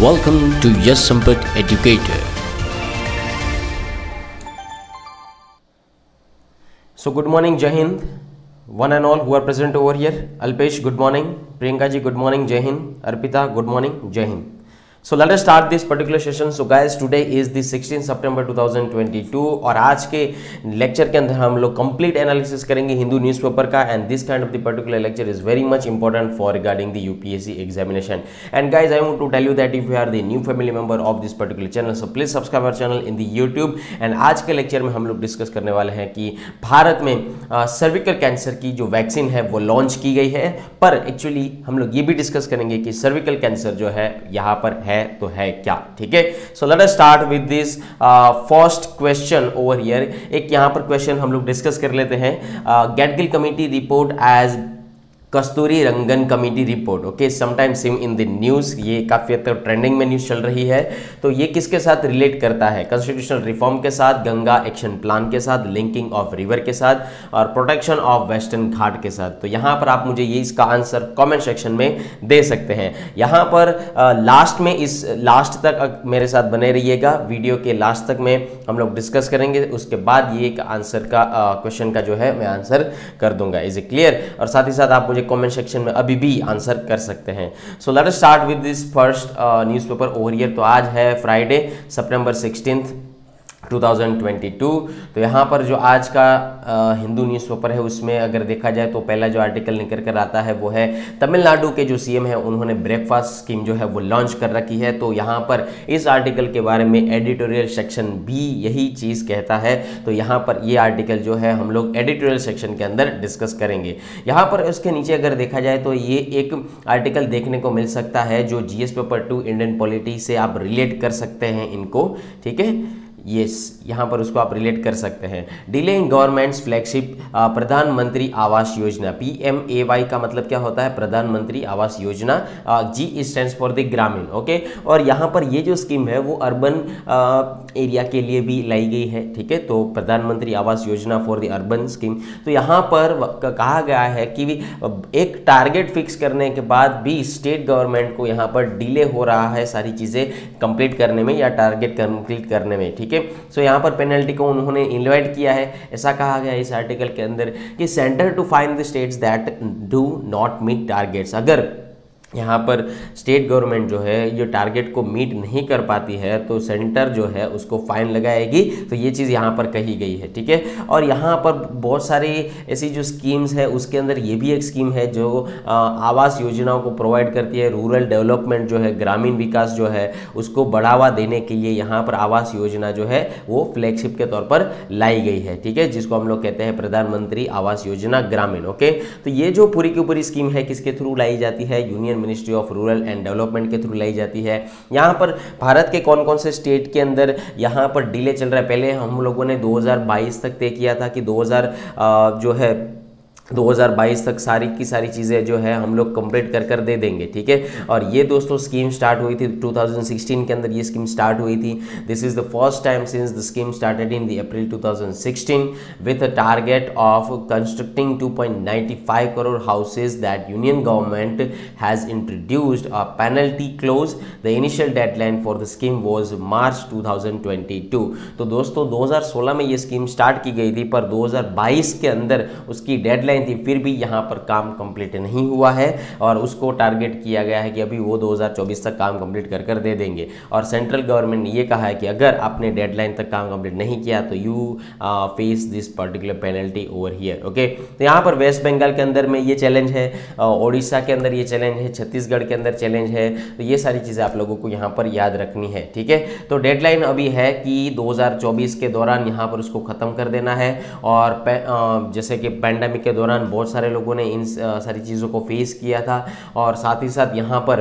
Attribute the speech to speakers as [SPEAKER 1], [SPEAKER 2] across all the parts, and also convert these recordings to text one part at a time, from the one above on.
[SPEAKER 1] Welcome to Yes Sampat Educator.
[SPEAKER 2] So good morning, Jai Hind, one and all who are present over here. Alpesh, good morning. Priyanka ji, good morning. Jai Hind. Arpita, good morning. Jai Hind. So let us start this particular session. So guys, today is the 16 September 2022 और आज के lecture के अंदर हम लोग complete analysis करेंगे Hindu newspaper का and this kind of the particular lecture is very much important for regarding the UPSC examination. And guys I want to tell you that if you are the new family member of this particular channel so please subscribe our channel in the YouTube. And आज के lecture में हम लोग discuss करने वाले हैं कि भारत में सर्विकल कैंसर की जो वैक्सीन है वो लॉन्च की गई है, पर एक्चुअली हम लोग ये भी डिस्कस करेंगे कि सर्विकल कैंसर जो है यहाँ पर है तो है क्या. ठीक है, so let us start with this first question over here. एक यहाँ पर क्वेश्चन हम लोग डिस्कस कर लेते हैं. Gadgil committee report as Kasturirangan committee report. Okay, sometime seem in the news, ये काफ़ी हद तक ट्रेंडिंग में न्यूज़ चल रही है. तो ये किसके साथ रिलेट करता है? कॉन्स्टिट्यूशनल रिफॉर्म के साथ, गंगा एक्शन प्लान के साथ, लिंकिंग ऑफ रिवर के साथ और प्रोटेक्शन ऑफ वेस्टर्न घाट के साथ. तो यहाँ पर आप मुझे ये इसका आंसर कमेंट सेक्शन में दे सकते हैं. यहाँ पर लास्ट में इस लास्ट तक मेरे साथ बने रहिएगा, वीडियो के लास्ट तक में हम लोग डिस्कस करेंगे. उसके बाद ये एक आंसर का क्वेश्चन का जो है मैं आंसर कर दूंगा. Is it clear? और साथ ही साथ आप मुझे कमेंट सेक्शन में अभी भी आंसर कर सकते हैं. So let us start with this first newspaper over here. तो आज है फ्राइडे सितंबर 16 2022. तो यहाँ पर जो आज का हिंदू न्यूज़पेपर है उसमें अगर देखा जाए तो पहला जो आर्टिकल निकल कर आता है वो है तमिलनाडु के जो सीएम है उन्होंने ब्रेकफास्ट स्कीम जो है वो लॉन्च कर रखी है. तो यहाँ पर इस आर्टिकल के बारे में एडिटोरियल सेक्शन भी यही चीज़ कहता है. तो यहाँ पर ये आर्टिकल जो है हम लोग एडिटोरियल सेक्शन के अंदर डिस्कस करेंगे. यहाँ पर उसके नीचे अगर देखा जाए तो ये एक आर्टिकल देखने को मिल सकता है जो जीएस पेपर 2 इंडियन पॉलिटी से आप रिलेट कर सकते हैं इनको. ठीक है, यस, यहाँ पर उसको आप रिलेट कर सकते हैं. डिले इन गवर्नमेंट्स फ्लैगशिप प्रधानमंत्री आवास योजना. PMAY का मतलब क्या होता है? प्रधानमंत्री Awas Yojana. G stands for the ग्रामीण. ओके, और यहाँ पर ये जो स्कीम है वो अर्बन एरिया के लिए भी लाई गई है. ठीक है, तो प्रधानमंत्री Awas Yojana for the urban scheme. तो यहाँ पर कहा गया है कि एक टारगेट फिक्स करने के बाद भी स्टेट गवर्नमेंट को यहाँ पर डिले हो रहा है सारी चीज़ें कंप्लीट करने में या टारगेट कंप्लीट करने में. ठीक है, सो यहाँ पर पेनल्टी को उन्होंने इन्वाइट किया है. ऐसा कहा गया इस आर्टिकल के अंदर कि centre to find the states that do not meet targets. अगर यहाँ पर स्टेट गवर्नमेंट जो है ये टारगेट को मीट नहीं कर पाती है तो सेंटर जो है उसको फाइन लगाएगी. तो ये चीज़ यहाँ पर कही गई है. ठीक है, और यहाँ पर बहुत सारी ऐसी जो स्कीम्स है उसके अंदर ये भी एक स्कीम है जो आवास योजनाओं को प्रोवाइड करती है. रूरल डेवलपमेंट जो है, ग्रामीण विकास जो है उसको बढ़ावा देने के लिए यहाँ पर आवास योजना जो है वो फ्लैगशिप के तौर पर लाई गई है. ठीक है, जिसको हम लोग कहते हैं प्रधानमंत्री आवास योजना ग्रामीण. ओके, तो ये जो पूरी की पूरी स्कीम है किसके थ्रू लाई जाती है? Union ministry of rural and development के थ्रू लाई जाती है. यहाँ पर भारत के कौन कौन से स्टेट के अंदर यहाँ पर डिले चल रहा है? पहले हम लोगों ने 2022 तक तय किया था कि 2022 तक सारी की सारी चीज़ें जो है हम लोग कंप्लीट कर दे देंगे. ठीक है, और ये दोस्तों स्कीम स्टार्ट हुई थी 2016 के अंदर ये स्कीम स्टार्ट हुई थी. This is the first time since the scheme started in the April 2016 with a target of constructing 2.95 crore houses that union government has introduced a penalty clause. The initial deadline for the scheme was March 2022. तो दोस्तों 2016 में ये scheme start की गई थी पर 2022 के अंदर उसकी डेडलाइन थी, फिर भी यहाँ पर काम कंप्लीट नहीं हुआ है और उसको टारगेट किया गया है कि अभी वो 2024 तक काम कंप्लीट कर दे देंगे. और सेंट्रल गवर्नमेंट ने ये कहा है कि अगर आपने डेडलाइन तक काम कंप्लीट नहीं किया तो you face this particular penalty over here. Okay, तो यहाँ पर वेस्ट बंगाल के अंदर में ये चैलेंज है, ओडिशा के अंदर ये चैलेंज है, छत्तीसगढ़ के अंदर चैलेंज है. तो ये सारी चीज़ें आप लोगों को यहाँ पर याद रखनी है. ठीक है, तो डेडलाइन अभी है कि 2024 के दौरान यहाँ पर उसको ख़त्म कर देना है. और जैसे कि पैंडेमिक के दौरान बहुत सारे लोगों ने इन सारी चीज़ों को फेस किया था. और साथ ही साथ यहाँ पर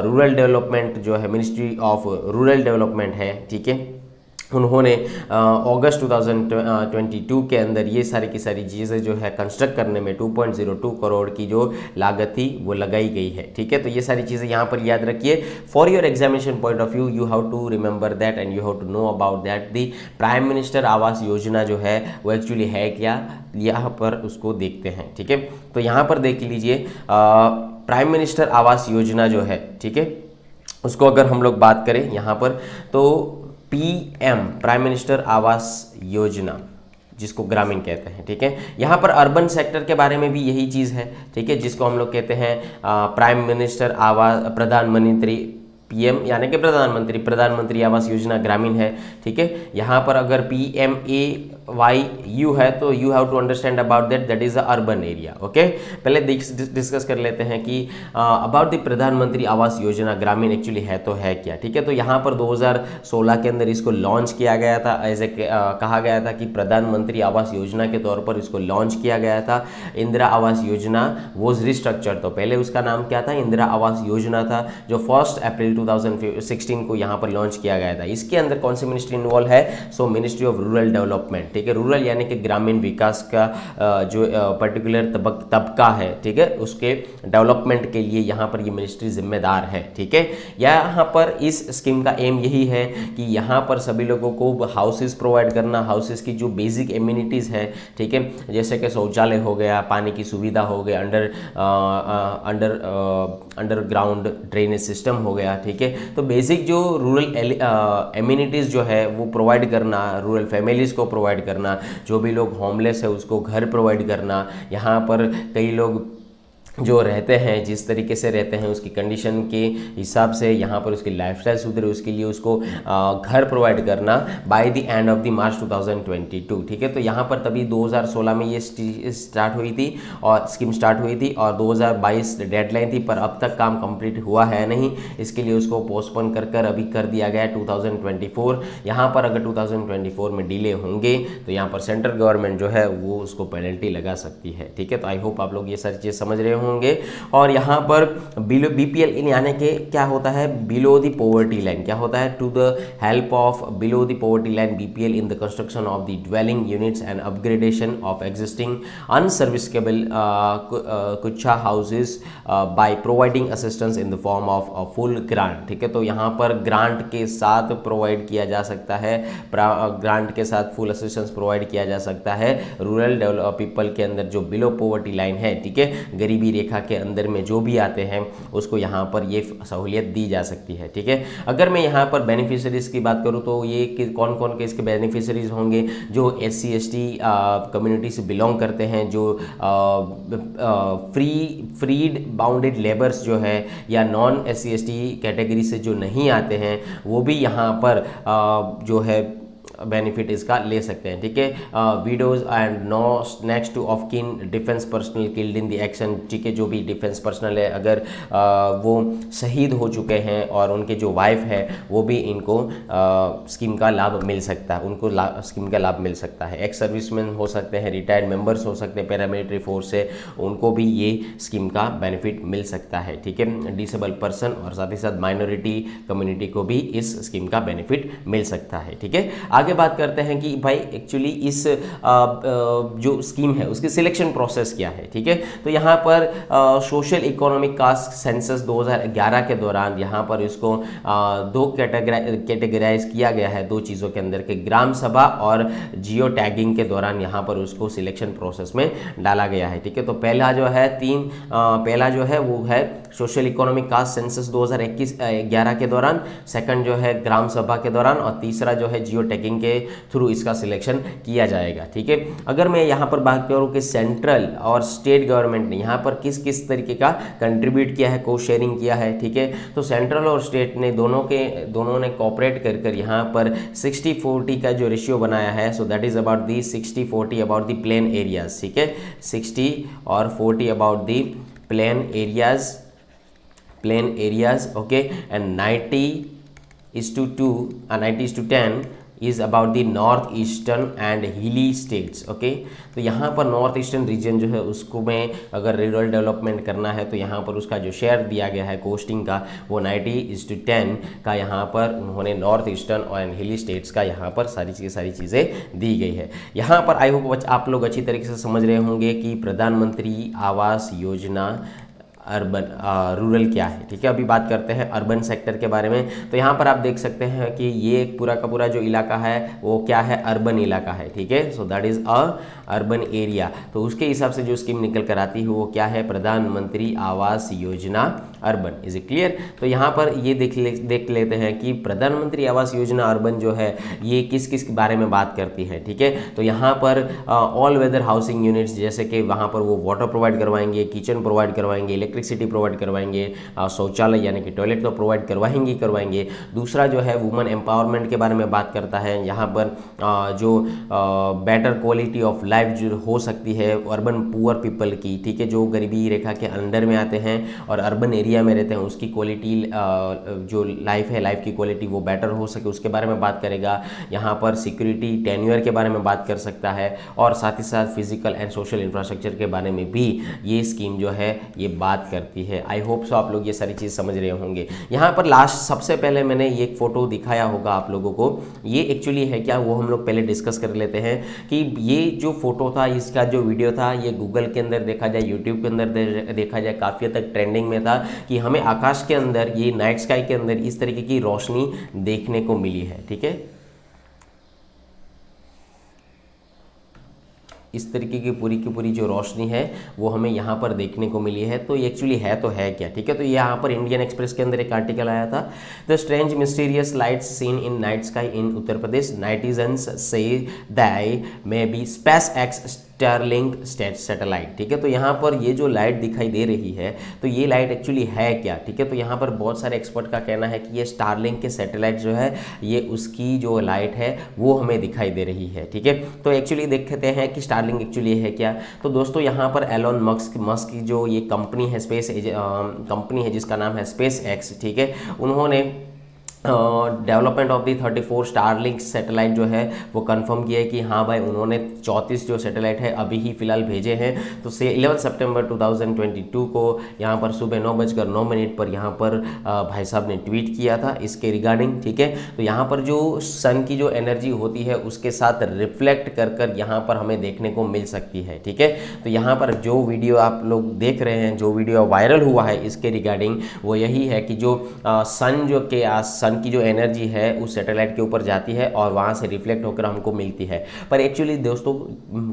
[SPEAKER 2] रूरल डेवलपमेंट जो है, मिनिस्ट्री ऑफ रूरल डेवलपमेंट है, ठीक है, उन्होंने अगस्त 2022 के अंदर ये सारी की सारी चीज़ें जो है कंस्ट्रक्ट करने में 2.02 करोड़ की जो लागत थी वो लगाई गई है. ठीक है, तो ये सारी चीज़ें यहाँ पर याद रखिए. For your examination point of view you have to remember that and you have to know about that the prime minister Awas Yojana जो है वो एक्चुअली है क्या, यहाँ पर उसको देखते हैं. ठीक है, तो यहाँ पर देख लीजिए प्राइम मिनिस्टर आवास योजना जो है, ठीक है, उसको अगर हम लोग बात करें यहाँ पर, तो PM प्राइम मिनिस्टर आवास योजना जिसको ग्रामीण कहते हैं, ठीक है। यहाँ पर अर्बन सेक्टर के बारे में भी यही चीज़ है, ठीक है, जिसको हम लोग कहते हैं प्राइम मिनिस्टर आवास प्रधानमंत्री PM यानी कि प्रधानमंत्री आवास योजना ग्रामीण है, ठीक है। यहाँ पर अगर PMAYU है तो you have to understand about that is a urban area, okay. पहले डिस्कस कर लेते हैं कि अबाउट द प्रधानमंत्री आवास योजना ग्रामीण एक्चुअली है तो है क्या, ठीक है। तो यहाँ पर 2016 के अंदर इसको लॉन्च किया गया था, कहा गया था कि प्रधानमंत्री आवास योजना के तौर पर इसको लॉन्च किया गया था। इंदिरा आवास योजना वॉज रिस्ट्रक्चर, तो पहले उसका नाम क्या था, इंदिरा आवास योजना था, जो 1 अप्रैल 2016 को यहाँ पर लॉन्च किया गया था। इसके अंदर कौन सी मिनिस्ट्री इन्वॉल्व है, सो मिनिस्ट्री ऑफ रूरल डेवलपमेंट, ठीक है। रूरल यानी कि ग्रामीण विकास का जो पर्टिकुलर तबका है, ठीक है, उसके डेवलपमेंट के लिए यहाँ पर ये मिनिस्ट्री जिम्मेदार है, ठीक है। यहाँ पर इस स्कीम का एम यही है कि यहाँ पर सभी लोगों को हाउसेस प्रोवाइड करना, हाउसेस की जो बेसिक एम्यूनिटीज़ है, ठीक है, जैसे कि शौचालय हो गया, पानी की सुविधा हो गया, अंडरग्राउंड ड्रेनेज सिस्टम हो गया, ठीक है। तो बेसिक जो रूरल एम्यूनिटीज़ जो है वो प्रोवाइड करना, रूरल फैमिलीज़ को प्रोवाइड करना, जो भी लोग होमलेस है उसको घर प्रोवाइड करना। यहाँ पर कई लोग जो रहते हैं, जिस तरीके से रहते हैं उसकी कंडीशन के हिसाब से यहाँ पर उसकी लाइफस्टाइल सुधरे, उसके लिए उसको घर प्रोवाइड करना by the end of the March 2022, ठीक है। तो यहाँ पर तभी 2016 में ये स्टार्ट हुई थी और स्कीम स्टार्ट हुई थी और 2022 डेडलाइन थी, पर अब तक काम कंप्लीट हुआ है नहीं, इसके लिए उसको पोस्टपोन कर अभी कर दिया गया है 2024। यहाँ पर अगर 2024 में डिले होंगे तो यहाँ पर सेंट्रल गवर्नमेंट जो है वो उसको पेनल्टी लगा सकती है, ठीक है। तो आई होप आप लोग ये सारी चीज़ समझ रहे होंगे। और यहाँ पर बिलो BPL यानी कि क्या होता है, बिलो द पॉवर्टी लाइन, क्या होता है, to the help of below the poverty line BPL in the construction of the dwelling units and upgradation of existing unserviceable kutcha houses by providing assistance in the form of full grant, ठीक है। तो यहाँ पर grant के साथ provide किया जा सकता है, ग्रांट के साथ फुल असिस्टेंस प्रोवाइड किया जा सकता है रूरल पीपल के अंदर जो बिलो पॉवर्टी लाइन है, ठीक है, गरीबी रेखा के अंदर में जो भी आते हैं उसको यहाँ पर ये सहूलियत दी जा सकती है, ठीक है। अगर मैं यहाँ पर बेनिफिशरीज की बात करूँ तो ये कौन कौन के इसके बेनिफिशरीज होंगे, जो SC ST कम्युनिटी से बिलोंग करते हैं, जो फ्रीड बाउंडेड लेबर्स जो है या नॉन SC ST कैटेगरी से जो नहीं आते हैं वो भी यहाँ पर जो है बेनिफिट इसका ले सकते हैं, ठीक है। Widows and no next to of kin defence personnel killed in the action, ठीक है, जो भी डिफेंस पर्सनल है अगर वो शहीद हो चुके हैं और उनके जो वाइफ है वो भी इनको स्कीम का लाभ मिल सकता है, उनको स्कीम का लाभ मिल सकता है। एक्स सर्विसमैन हो सकते हैं, रिटायर्ड मेंबर्स हो सकते हैं, पैरामिलिट्री फोर्स से, उनको भी ये स्कीम का बेनिफिट मिल सकता है, ठीक है। डिसेबल पर्सन और साथ ही साथ माइनॉरिटी कम्युनिटी को भी इस स्कीम का बेनिफिट मिल सकता है, ठीक है। आगे बात करते हैं कि भाई एक्चुअली इस जो स्कीम है उसकी सिलेक्शन प्रोसेस क्या है, ठीक है। तो यहाँ पर सोशल इकोनॉमिक कास्ट सेंसस 2011 के दौरान यहाँ पर इसको दो कैटेगराइज किया गया है, दो चीज़ों के अंदर के ग्राम सभा और जियो टैगिंग के दौरान यहाँ पर उसको सिलेक्शन प्रोसेस में डाला गया है, ठीक है। तो पहला जो है पहला जो है वो है सोशल इकोनॉमिक कास्ट सेंसस 2011 के दौरान, सेकंड जो है ग्राम सभा के दौरान और तीसरा जो है जियो टैगिंग के थ्रू इसका सिलेक्शन किया जाएगा, ठीक है। अगर मैं यहाँ पर बात करूँ कि सेंट्रल और स्टेट गवर्नमेंट ने यहाँ पर किस किस तरीके का कंट्रीब्यूट किया है, को शेयरिंग किया है, ठीक है। तो सेंट्रल और स्टेट ने दोनों ने कोऑपरेट कर यहाँ पर 60-40 का जो रेशियो बनाया है, सो that is about the 60-40 about the plain areas, ठीक है, 60 और 40 about the plain areas, okay, and 90:10 is about the north eastern and हिली स्टेट्स, ओके। तो यहाँ पर नॉर्थ ईस्टर्न रीजन जो है उसको में अगर रूरल डेवलपमेंट करना है तो यहाँ पर उसका जो शेयर दिया गया है कोस्टिंग का वो 90:10 का यहाँ पर उन्होंने नॉर्थ ईस्टर्न और हिली स्टेट्स का यहाँ पर सारी चीज़ें दी गई है। यहाँ पर आई होप आप लोग अच्छी तरीके से समझ रहे होंगे कि प्रधानमंत्री आवास योजना रूरल क्या है, ठीक है। अभी बात करते हैं अर्बन सेक्टर के बारे में। तो यहाँ पर आप देख सकते हैं कि ये पूरा का पूरा जो इलाका है वो क्या है, अर्बन इलाका है, ठीक है। सो that is a urban area. तो उसके हिसाब से जो स्कीम निकल कर आती है वो क्या है, प्रधानमंत्री Awas Yojana urban. Is it clear? तो यहाँ पर ये देख लेते हैं कि प्रधानमंत्री आवास योजना अर्बन जो है ये किस किस के बारे में बात करती है। ठीक है, तो यहाँ पर ऑल वेदर हाउसिंग यूनिट्स, जैसे कि वहाँ पर वो वाटर प्रोवाइड करवाएंगे, किचन प्रोवाइड करवाएंगे, इलेक्ट्रिसिटी प्रोवाइड करवाएंगे, शौचालय यानी कि टॉयलेट तो प्रोवाइड करवाएंगे। दूसरा जो है वुमेन एम्पावरमेंट के बारे में बात करता है। यहाँ पर जो बेटर क्वालिटी ऑफ लाइफ जो हो सकती है अर्बन पुअर पीपल की, ठीक है, जो गरीबी रेखा के अंडर में आते हैं और अर्बन एरिया में रहते हैं, उसकी क्वालिटी जो लाइफ है, लाइफ की क्वालिटी वो बेटर हो सके, उसके बारे में बात करेगा। यहाँ पर सिक्योरिटी टेन्योर के बारे में बात कर सकता है और साथ ही साथ फिजिकल एंड सोशल इंफ्रास्ट्रक्चर के बारे में भी ये स्कीम जो है ये बात करती है। आई होप सो आप लोग ये सारी चीज़ समझ रहे होंगे। यहाँ पर लास्ट सबसे पहले मैंने ये एक फ़ोटो दिखाया होगा आप लोगों को, ये एक्चुअली है क्या वो हम लोग पहले डिस्कस कर लेते हैं कि ये जो फोटो था, इसका जो वीडियो था, ये गूगल के अंदर देखा जाए, यूट्यूब के अंदर देखा जाए, काफ़ी हद तक ट्रेंडिंग में था कि हमें आकाश के अंदर, ये नाइट स्काई के अंदर इस तरीके की रोशनी देखने को मिली है। ठीक है, इस तरीके की पूरी जो रोशनी है वो हमें यहाँ पर देखने को मिली है। तो ये एक्चुअली है तो है क्या? ठीक है, तो यहाँ पर इंडियन एक्सप्रेस के अंदर एक आर्टिकल आया था, the strange mysterious lights seen in night sky in Uttar Pradesh, netizens say they may be SpaceX Starlink satellite. ठीक है, तो यहाँ पर ये जो लाइट दिखाई दे रही है तो ये लाइट एक्चुअली है क्या? ठीक है, तो यहाँ पर बहुत सारे एक्सपर्ट का कहना है कि ये स्टारलिंक के सैटेलाइट जो है ये उसकी जो लाइट है वो हमें दिखाई दे रही है। ठीक है, तो एक्चुअली देखते हैं कि स्टारलिंक एक्चुअली है क्या। तो दोस्तों यहाँ पर एलोन मस्क की जो ये कंपनी है, स्पेस कंपनी है जिसका नाम है स्पेस एक्स, ठीक है, उन्होंने development of the 34 Starlink satellite जो है वो कंफर्म किया है कि हाँ भाई उन्होंने 34 जो सैटेलाइट है अभी ही फिलहाल भेजे हैं। तो 11 सितंबर 2022 को यहाँ पर सुबह 9:09 पर यहाँ पर भाई साहब ने ट्वीट किया था इसके रिगार्डिंग। ठीक है, तो यहाँ पर जो सन की जो एनर्जी होती है उसके साथ रिफ्लेक्ट कर यहाँ पर हमें देखने को मिल सकती है। ठीक है, तो यहाँ पर जो वीडियो आप लोग देख रहे हैं, जो वीडियो वायरल हुआ है इसके रिगार्डिंग वो यही है कि जो सन जो के सन की जो एनर्जी है उस सैटेलाइट के ऊपर जाती है और वहाँ से रिफ्लेक्ट होकर हमको मिलती है। पर एक्चुअली दोस्तों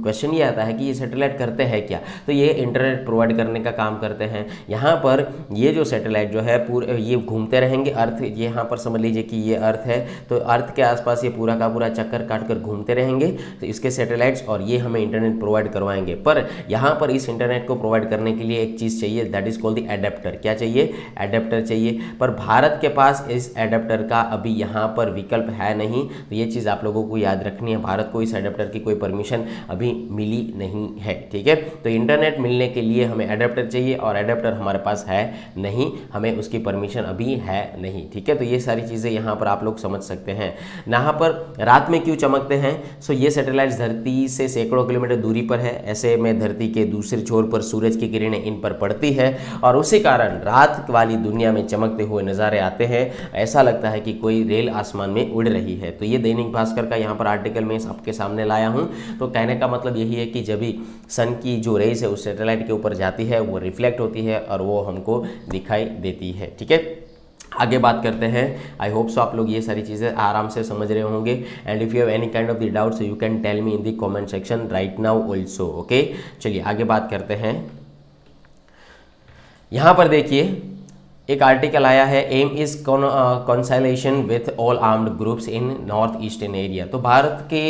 [SPEAKER 2] क्वेश्चन ये आता है कि ये सैटेलाइट करते हैं क्या? तो ये इंटरनेट प्रोवाइड करने का काम करते हैं। यहाँ पर ये जो सैटेलाइट जो है पूरे ये घूमते रहेंगे, अर्थ, ये यहाँ पर समझ लीजिए कि ये अर्थ है, तो अर्थ के आसपास ये पूरा का पूरा चक्कर काट कर घूमते रहेंगे तो इसके सैटेलाइट्स, और ये हमें इंटरनेट प्रोवाइड करवाएंगे। पर यहाँ पर इस इंटरनेट को प्रोवाइड करने के लिए एक चीज़ चाहिए, that is called the adapter. क्या चाहिए? एडेप्टर चाहिए। पर भारत के पास इस एडेप्टर का अभी यहाँ पर विकल्प है नहीं, तो ये चीज़ आप लोगों को याद रखनी है। भारत को इस एडेप्टर की कोई परमिशन अभी मिली नहीं है। ठीक है, तो इंटरनेट मिलने के लिए हमें एडेप्टर चाहिए और एडेप्टर हमारे पास है नहीं, हमें उसकी परमिशन अभी है नहीं। ठीक है, तो ये सारी चीज़ें यहाँ पर आप लोग समझ सकते हैं। यहाँ पर रात में क्यों चमकते हैं? सो ये सैटेलाइट धरती से सैकड़ों किलोमीटर दूरी पर है, ऐसे में धरती के दूसरे छोर पर सूरज की किरणें इन पर पड़ती है और उसी कारण रात वाली दुनिया में चमकते हुए नज़ारे आते हैं। ऐसा लगता है कि कोई रेल आसमान में उड़ रही है। तो ये दैनिक भास्कर का यहाँ पर आर्टिकल में आपके सामने लाया हूँ। तो कहने का मतलब यही है कि जब भी सन की जो रेज है उस सैटेलाइट के ऊपर जाती है वो रिफ्लेक्ट होती है और वो हमको दिखाई देती है। ठीक है, आगे बात करते हैं। आई होप सो आप लोग ये सारी चीज़ें आराम से समझ रहे होंगे। And if you have any kind of the doubts you can tell me in the comment section right now also. Okay, चलिए आगे बात करते हैं। यहाँ पर देखिए एक आर्टिकल आया है, aim is consolidation with all armed groups in north eastern area. तो भारत के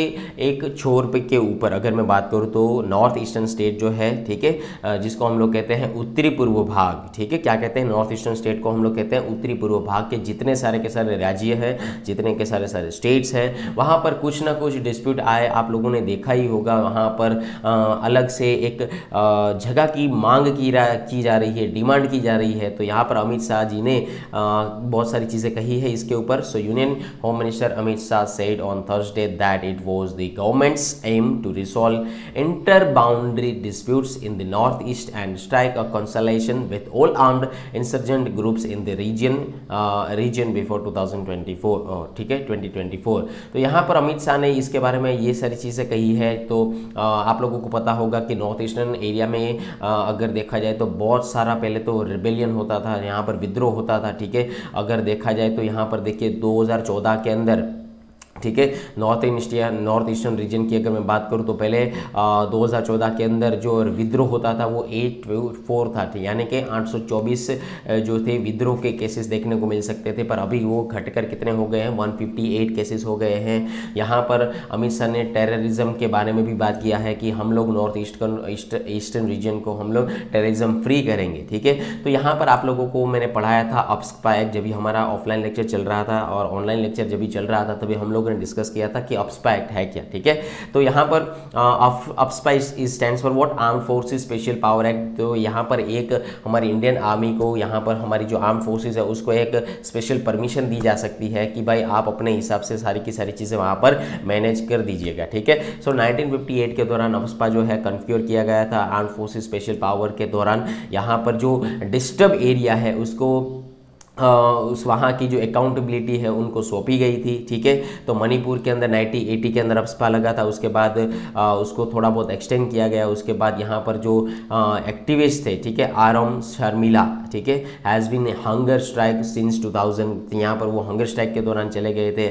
[SPEAKER 2] एक छोर पे के ऊपर अगर मैं बात करूँ तो नॉर्थ ईस्टर्न स्टेट जो है, ठीक है, जिसको हम लोग कहते हैं उत्तरी पूर्व भाग। ठीक है, क्या कहते हैं? नॉर्थ ईस्टर्न स्टेट को हम लोग कहते हैं उत्तरी पूर्व भाग के जितने सारे के सारे राज्य हैं, जितने के सारे सारे स्टेट्स हैं, वहाँ पर कुछ ना कुछ डिस्प्यूट आए। आप लोगों ने देखा ही होगा, वहाँ पर अलग से एक जगह की मांग की जा रही है, डिमांड की जा रही है। तो यहाँ पर अमित शाह जी ने बहुत सारी चीज़ें कही है इसके ऊपर। So union home minister Amit Shah said on Thursday that it was the government's aim to resolve inter boundary disputes in the north east and strike a consolidation with all armed insurgent groups in the region before 2024। ठीक है, 2024। तो यहाँ पर अमित शाह ने इसके बारे में ये सारी चीज़ें कही है। तो आप लोगों को पता होगा कि नॉर्थ ईस्टर्न एरिया में अगर देखा जाए तो बहुत सारा पहले तो रिबेलियन होता था, यहाँ पर विद्रोह होता था। ठीक है, अगर देखा जाए तो यहाँ पर देखिए 2014 के अंदर, ठीक है। नॉर्थ ईस्टर्न रीजन की अगर मैं बात करूं तो पहले 2014 के अंदर जो विद्रोह होता था वो 824 था, यानी कि 824 जो थे विद्रोह के केसेस देखने को मिल सकते थे, पर अभी वो घटकर कितने हो गए हैं, 158 केसेस हो गए हैं। यहाँ पर अमित शाह ने टेररिज्म के बारे में भी बात किया है कि हम लोग नॉर्थ ईस्टर्न रीजन को हम लोग टेररिज्म फ्री करेंगे, ठीक है। तो यहाँ पर आप लोगों को मैंने पढ़ाया था अप्सपा एक्ट, जब भी हमारा ऑफलाइन लेक्चर चल रहा था और ऑनलाइन लेक्चर जब भी चल रहा था तभी हम लोगों ने डिस्कस किया था कि अप्सपा एक्ट है क्या, ठीक है। तो यहाँ पर AFSPA stands for what, arm forces special power act. तो यहाँ पर एक हमारी इंडियन आर्मी को, यहाँ पर हमारी जो आर्म फोर्सेस है उसको एक स्पेशल परमिशन दी जा सकती है कि भाई आप अपने हिसाब से सारी की सारी चीज़ें वहाँ पर मैनेज कर दीजिएगा, ठीक है। सो 1958 के दौरान अप्सपा जो है कन्फ्योर किया गया था आर्म फोर्सेस स्पेशल पावर के दौरान। यहाँ पर जो डिस्टर्ब एरिया है उसको उस वहाँ की जो अकाउंटेबिलिटी है उनको सौंपी गई थी, ठीक है। तो मणिपुर के अंदर 1980 के अंदर अप्सपा लगा था, उसके बाद उसको थोड़ा बहुत एक्सटेंड किया गया। उसके बाद यहाँ पर जो एक्टिविस्ट थे, ठीक है, आरएम शर्मिला, ठीक है, has been hunger strike since 2000, यहाँ पर वो हंगर स्ट्राइक के दौरान चले गए थे।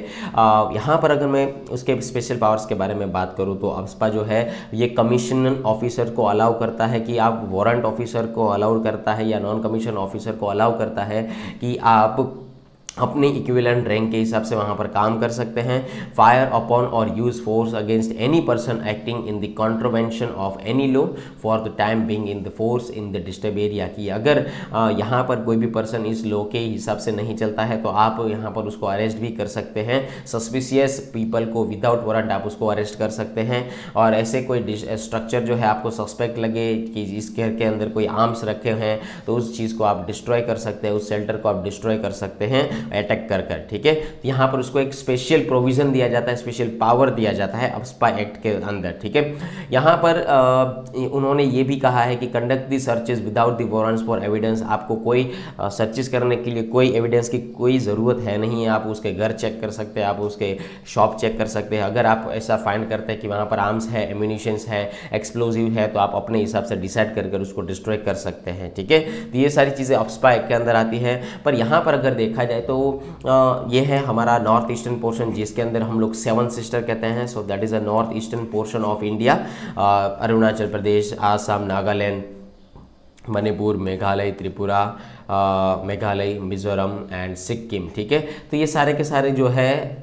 [SPEAKER 2] यहाँ पर अगर मैं उसके स्पेशल पावर्स के बारे में बात करूँ तो अप्सपा जो है ये कमीशन ऑफिसर को अलाउ करता है कि आप वारंट ऑफिसर को अलाउ करता है या नॉन कमीशन ऑफिसर को अलाउ करता है कि आप अपने इक्विवेलेंट रैंक के हिसाब से वहाँ पर काम कर सकते हैं। Fire upon or use force against any person acting in the contravention of any law for the time being in the force in the disturb area. की अगर यहाँ पर कोई भी पर्सन इस लॉ के हिसाब से नहीं चलता है तो आप यहाँ पर उसको अरेस्ट भी कर सकते हैं। सस्पिशियस पीपल को विदाउट वारंट आप उसको अरेस्ट कर सकते हैं। और ऐसे कोई स्ट्रक्चर जो है आपको सस्पेक्ट लगे कि इस घर के अंदर कोई आर्म्स रखे हैं तो उस चीज़ को आप डिस्ट्रॉय कर सकते हैं, उस शेल्टर को आप डिस्ट्रॉय कर सकते हैं अटैक कर, ठीक है। तो यहाँ पर उसको एक स्पेशल प्रोविजन दिया जाता है, स्पेशल पावर दिया जाता है अप्सपा एक्ट के अंदर, ठीक है। यहाँ पर उन्होंने ये भी कहा है कि conduct the searches without the warrants for evidence. आपको कोई सर्चेस करने के लिए कोई एविडेंस की कोई ज़रूरत है नहीं है। आप उसके घर चेक कर सकते हैं, आप उसके शॉप चेक कर सकते हैं। अगर आप ऐसा फाइंड करते हैं कि वहाँ पर आर्म्स है, एम्यूनिशंस है, एक्सप्लोजिव है, तो आप अपने हिसाब से डिसाइड कर उसको डिस्ट्रॉय कर सकते हैं, ठीक है। तो ये सारी चीज़ें अप्सपा एक्ट के अंदर आती है। पर यहाँ पर अगर देखा जाए तो ये है हमारा नॉर्थ ईस्टर्न पोर्शन जिसके अंदर हम लोग 7 सिस्टर कहते हैं। So that is a north eastern portion of India. Arunachal Pradesh, Assam, Nagaland, Manipur, Meghalaya, Tripura, Meghalaya, Mizoram and Sikkim, ठीक है। तो ये सारे के सारे जो है,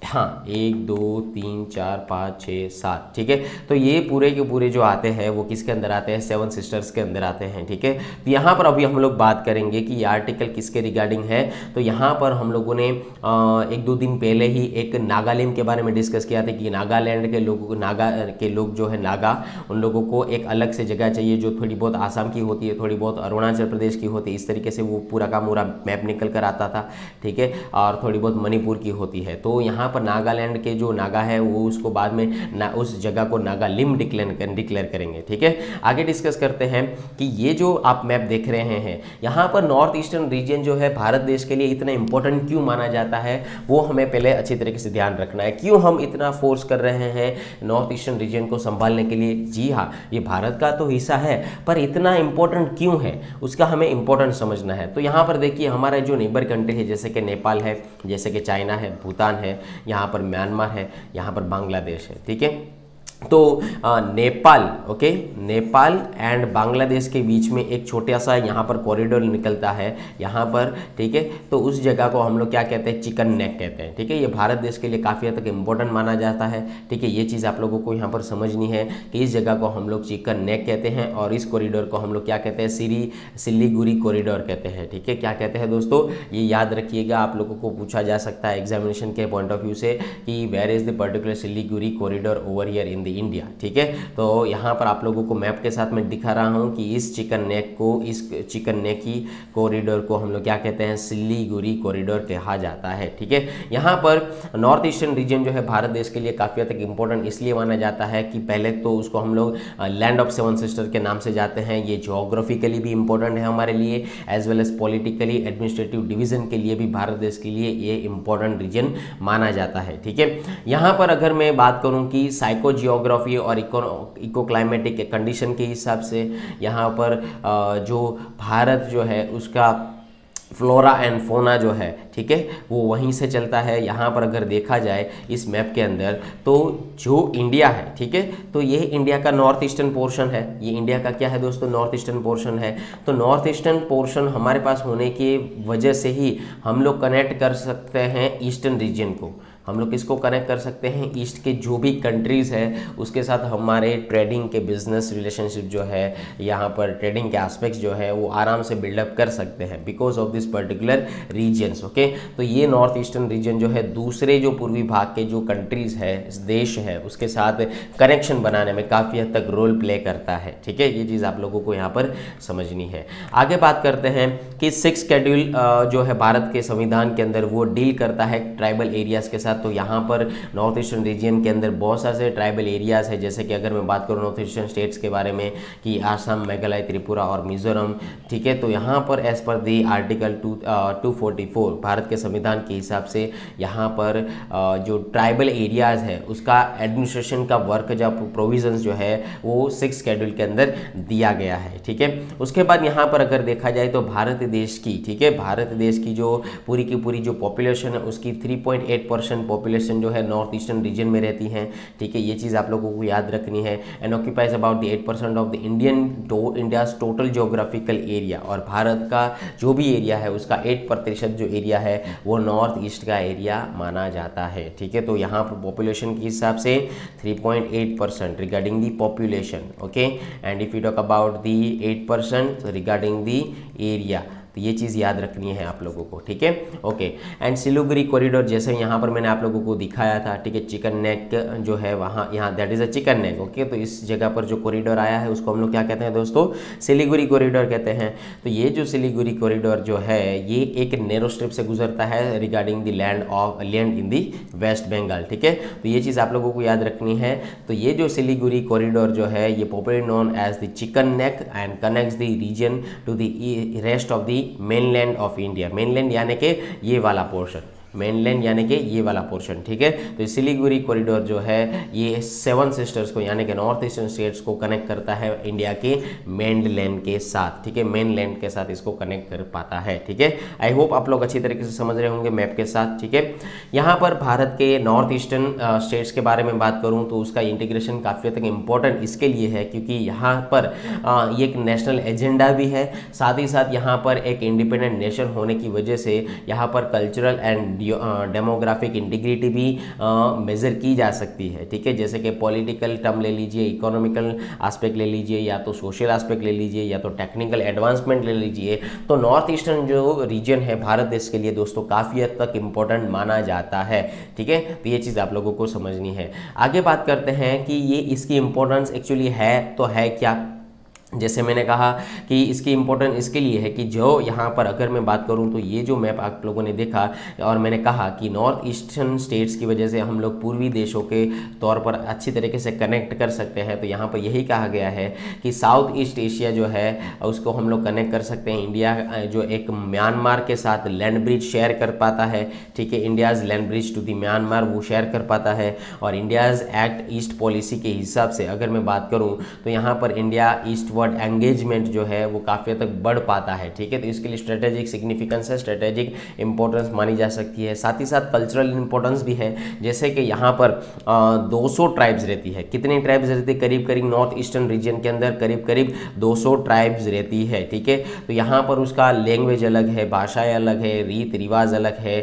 [SPEAKER 2] हाँ, 1 2 3 4 5 6 7, ठीक है। तो ये पूरे के पूरे जो आते हैं वो किसके अंदर आते हैं, 7 सिस्टर्स के अंदर आते हैं, ठीक है। तो यहाँ पर अभी हम लोग बात करेंगे कि ये आर्टिकल किसके रिगार्डिंग है। तो यहाँ पर हम लोगों ने 1-2 दिन पहले ही एक नागालैंड के बारे में डिस्कस किया था कि नागालैंड के लोगों को, नागा के लोग जो है नागा, उन लोगों को एक अलग से जगह चाहिए जो थोड़ी बहुत आसाम की होती है, थोड़ी बहुत अरुणाचल प्रदेश की होती है। इस तरीके से वो पूरा का पूरा मैप निकल कर आता था, ठीक है। और थोड़ी बहुत मणिपुर की होती है। तो यहाँ पर नागालैंड के जो नागा है वो उसको बाद में उस जगह को नागालिम डिक्लेयर करेंगे, ठीक है। आगे डिस्कस करते हैं कि ये जो आप मैप देख रहे हैं यहाँ पर नॉर्थ ईस्टर्न रीजन जो है भारत देश के लिए इतना इंपॉर्टेंट क्यों माना जाता है वो हमें पहले अच्छी तरीके से ध्यान रखना है। क्यों हम इतना फोर्स कर रहे हैं नॉर्थ ईस्टर्न रीजन को संभालने के लिए। जी हाँ, ये भारत का तो हिस्सा है पर इतना इंपॉर्टेंट क्यों है उसका हमें इंपॉर्टेंट समझना है। तो यहाँ पर देखिए हमारा जो नेबर कंट्री है जैसे कि नेपाल है, जैसे कि चाइना है, भूटान है, यहाँ पर म्यांमार है, यहाँ पर बांग्लादेश है, ठीक है। तो नेपाल, ओके, नेपाल एंड बांग्लादेश के बीच में एक छोटा सा यहाँ पर कॉरिडोर निकलता है यहाँ पर, ठीक है। तो उस जगह को हम लोग क्या कहते हैं, चिकन नेक कहते हैं, ठीक है। ये भारत देश के लिए काफ़ी हद तक इम्पोर्टेंट माना जाता है, ठीक है। ये चीज़ आप लोगों को यहाँ पर समझनी है कि इस जगह को हम लोग चिकन नेक कहते हैं और इस कॉरिडोर को हम लोग क्या कहते हैं, सिलीगुड़ी कॉरिडोर कहते हैं, ठीक है। क्या कहते हैं दोस्तों, ये याद रखिएगा, आप लोगों को पूछा जा सकता है एग्जामिनेशन के पॉइंट ऑफ व्यू से कि where is the particular Siliguri corridor over here in the India, ठीक है। तो यहाँ पर आप लोगों को मैप के साथ मैं दिखा रहा हूँ कि इस चिकन नेक की कॉरिडोर को हम लोग क्या कहते हैं, सिलीगुड़ी कॉरिडोर कहा जाता है, ठीक है। यहाँ पर नॉर्थ ईस्टर्न रीजन जो है भारत देश के लिए काफ़ी हद तक इंपॉर्टेंट इसलिए माना जाता है कि पहले तो उसको हम लोग लैंड ऑफ 7 सिस्टर के नाम से जाते हैं। ये जियोग्राफिकली भी इंपॉर्टेंट है हमारे लिए, as well as politically, administrative division के लिए भी भारत देश के लिए ये इंपॉर्टेंट रीजन माना जाता है, ठीक है। यहाँ पर अगर मैं बात करूँ कि साइको जियोग्राफी और इको क्लाइमेटिक कंडीशन के हिसाब से यहाँ पर जो भारत जो है उसका फ्लोरा एंड फोना जो है, ठीक है, वो वहीं से चलता है। यहाँ पर अगर देखा जाए इस मैप के अंदर तो जो इंडिया है, ठीक है, तो ये इंडिया का नॉर्थ ईस्टर्न पोर्शन है। ये इंडिया का क्या है दोस्तों, नॉर्थ ईस्टर्न पोर्शन है। तो नॉर्थ ईस्टर्न पोर्शन हमारे पास होने की वजह से ही हम लोग कनेक्ट कर सकते हैं ईस्टर्न रीजन को। हम लोग किसको कनेक्ट कर सकते हैं, ईस्ट के जो भी कंट्रीज़ है उसके साथ हमारे ट्रेडिंग के बिजनेस रिलेशनशिप जो है, यहाँ पर ट्रेडिंग के एस्पेक्ट्स जो है वो आराम से बिल्डअप कर सकते हैं because of this particular regions. Okay, तो ये नॉर्थ ईस्टर्न रीजन जो है दूसरे जो पूर्वी भाग के जो कंट्रीज़ है, देश है, उसके साथ कनेक्शन बनाने में काफ़ी हद तक रोल प्ले करता है। ठीक है, ये चीज़ आप लोगों को यहाँ पर समझनी है। आगे बात करते हैं कि 6 शेड्यूल जो है भारत के संविधान के अंदर वो डील करता है ट्राइबल एरियाज़ के साथ। तो यहाँ पर नॉर्थ ईस्टर्न रीजन के अंदर बहुत सारे ट्राइबल एरियाज़ है, जैसे कि अगर मैं बात करूँ नॉर्थ ईस्टर्न स्टेट्स के बारे में कि आसाम, मेघालय, त्रिपुरा और मिजोरम। ठीक है, तो यहाँ पर एज पर दी आर्टिकल 244 भारत के संविधान के हिसाब से यहाँ पर जो ट्राइबल एरियाज़ है उसका एडमिनिस्ट्रेशन का वर्क जो प्रोविजंस जो है वो 6 शेड्यूल के अंदर दिया गया है। ठीक है, उसके बाद यहाँ पर अगर देखा जाए तो भारत देश की, ठीक है, भारत देश की जो पूरी की पूरी जो पॉपुलेशन है उसकी 3.8% पॉपुलेशन जो है नॉर्थ ईस्टर्न रीजन में रहती है। ठीक है, ये चीज़ आप लोगों को याद रखनी है। And occupies about the 8% of the India's total geographical area. और भारत का जो भी एरिया है उसका 8% जो एरिया है वो नॉर्थ ईस्ट का एरिया माना जाता है। ठीक है, तो यहाँ पर पॉपुलेशन के हिसाब से 3.8% regarding the population. Okay, and if you talk about the 8% regarding the area, तो ये चीज़ याद रखनी है आप लोगों को। ठीक है, ओके। एंड सिलीगुड़ी कॉरिडोर जैसे यहाँ पर मैंने आप लोगों को दिखाया था, ठीक है, चिकन नेक जो है वहाँ, यहाँ that is a chicken neck. Okay, तो इस जगह पर जो कॉरिडोर आया है उसको हम लोग क्या कहते हैं दोस्तों, सिलीगुड़ी कॉरिडोर कहते हैं। तो ये जो सिलीगुड़ी कॉरिडोर जो है ये एक नैरो स्ट्रिप से गुजरता है regarding the land in the West Bengal. ठीक है, तो ये चीज़ आप लोगों को याद रखनी है। तो ये जो सिलीगुड़ी कॉरिडोर जो है ये popularly known as the chicken neck and connects the region to the rest of the mainland of India. Mainland यानी कि ये वाला पोर्शन, मेनलैंड यानी कि ये वाला पोर्शन। ठीक है, तो सिलीगुड़ी कॉरिडोर जो है ये 7 सिस्टर्स को यानी कि नॉर्थ ईस्टर्न स्टेट्स को कनेक्ट करता है इंडिया के मेनलैंड के साथ। ठीक है, मेनलैंड के साथ इसको कनेक्ट कर पाता है। ठीक है, आई होप आप लोग अच्छी तरीके से समझ रहे होंगे मैप के साथ। ठीक है, यहाँ पर भारत के नॉर्थ ईस्टर्न स्टेट्स के बारे में बात करूँ तो उसका इंटीग्रेशन काफ़ी हद तक इम्पोर्टेंट इसके लिए है क्योंकि यहाँ पर ये एक नेशनल एजेंडा भी है, साथ ही साथ यहाँ पर एक इंडिपेंडेंट नेशन होने की वजह से यहाँ पर कल्चरल एंड डेमोग्राफिक इंटीग्रिटी भी मेजर की जा सकती है। ठीक है, जैसे कि पॉलिटिकल टर्म ले लीजिए, इकोनॉमिकल एस्पेक्ट ले लीजिए, या तो सोशल एस्पेक्ट ले लीजिए, या तो टेक्निकल एडवांसमेंट ले लीजिए। तो नॉर्थ ईस्टर्न जो रीजन है भारत देश के लिए दोस्तों काफ़ी हद तक इम्पोर्टेंट माना जाता है। ठीक है, तो ये चीज़ आप लोगों को समझनी है। आगे बात करते हैं कि ये इसकी इम्पोर्टेंस एक्चुअली है तो है क्या। जैसे मैंने कहा कि इसकी इम्पोर्टेंस इसके लिए है कि जो यहाँ पर अगर मैं बात करूँ तो ये जो मैप आप लोगों ने देखा और मैंने कहा कि नॉर्थ ईस्टर्न स्टेट्स की वजह से हम लोग पूर्वी देशों के तौर पर अच्छी तरीके से कनेक्ट कर सकते हैं। तो यहाँ पर यही कहा गया है कि साउथ ईस्ट एशिया जो है उसको हम लोग कनेक्ट कर सकते हैं। इंडिया जो एक म्यांमार के साथ लैंड ब्रिज शेयर कर पाता है। ठीक है, India's land bridge to the Myanmar वो शेयर कर पाता है। और इंडियाज़ एक्ट ईस्ट पॉलिसी के हिसाब से अगर मैं बात करूँ तो यहाँ पर इंडिया ईस्ट एंगेजमेंट जो है वो काफ़ी हद तक बढ़ पाता है। ठीक है, तो इसके लिए स्ट्रेटेजिक सिग्निफिकेंस है, स्ट्रेटेजिक इंपॉर्टेंस मानी जा सकती है। साथ ही साथ कल्चरल इंपॉर्टेंस भी है, जैसे कि यहाँ पर 200 ट्राइब्स रहती है। कितनी ट्राइब्स रहती है, करीब करीब नॉर्थ ईस्टर्न रीजन के अंदर करीब करीब 200 ट्राइब्स रहती है। ठीक है, तो यहाँ पर उसका लैंग्वेज अलग है, भाषाएं अलग है, रीत रिवाज अलग है,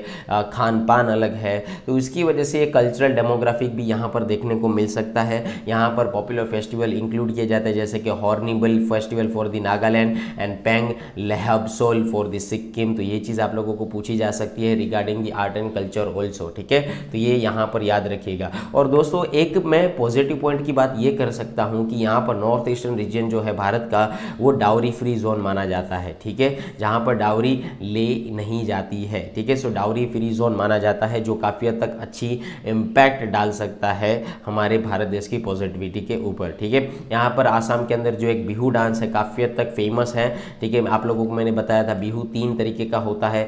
[SPEAKER 2] खान पान अलग है। तो इसकी वजह से कल्चरल डेमोग्राफिक भी यहाँ पर देखने को मिल सकता है। यहाँ पर पॉपुलर फेस्टिवल इंक्लूड किए जाते हैं जैसे कि Hornbill festival for the Nagaland and Pang Lhabsol for the Sikkim. तो ये चीज़ आप लोगों को पूछी जा सकती है regarding the art and culture also. ठीक है, तो ये यहाँ पर याद रखिएगा। और दोस्तों एक मैं पॉजिटिव पॉइंट की बात ये कर सकता हूँ कि यहाँ पर नॉर्थ ईस्टर्न रीजन जो है भारत का वो डाउरी फ्री जोन माना जाता है। ठीक है, जहाँ पर डाउरी ले नहीं जाती है। ठीक है, सो डाउरी फ्री जोन माना जाता है जो काफ़ी हद तक अच्छी इम्पैक्ट डाल सकता है हमारे भारत देश की पॉजिटिविटी के ऊपर। ठीक है, यहाँ पर आसाम के अंदर जो एक बिहू डांस है काफ़ी हद तक फेमस है। ठीक है, आप लोगों को मैंने बताया था बिहू 3 तरीके का होता है।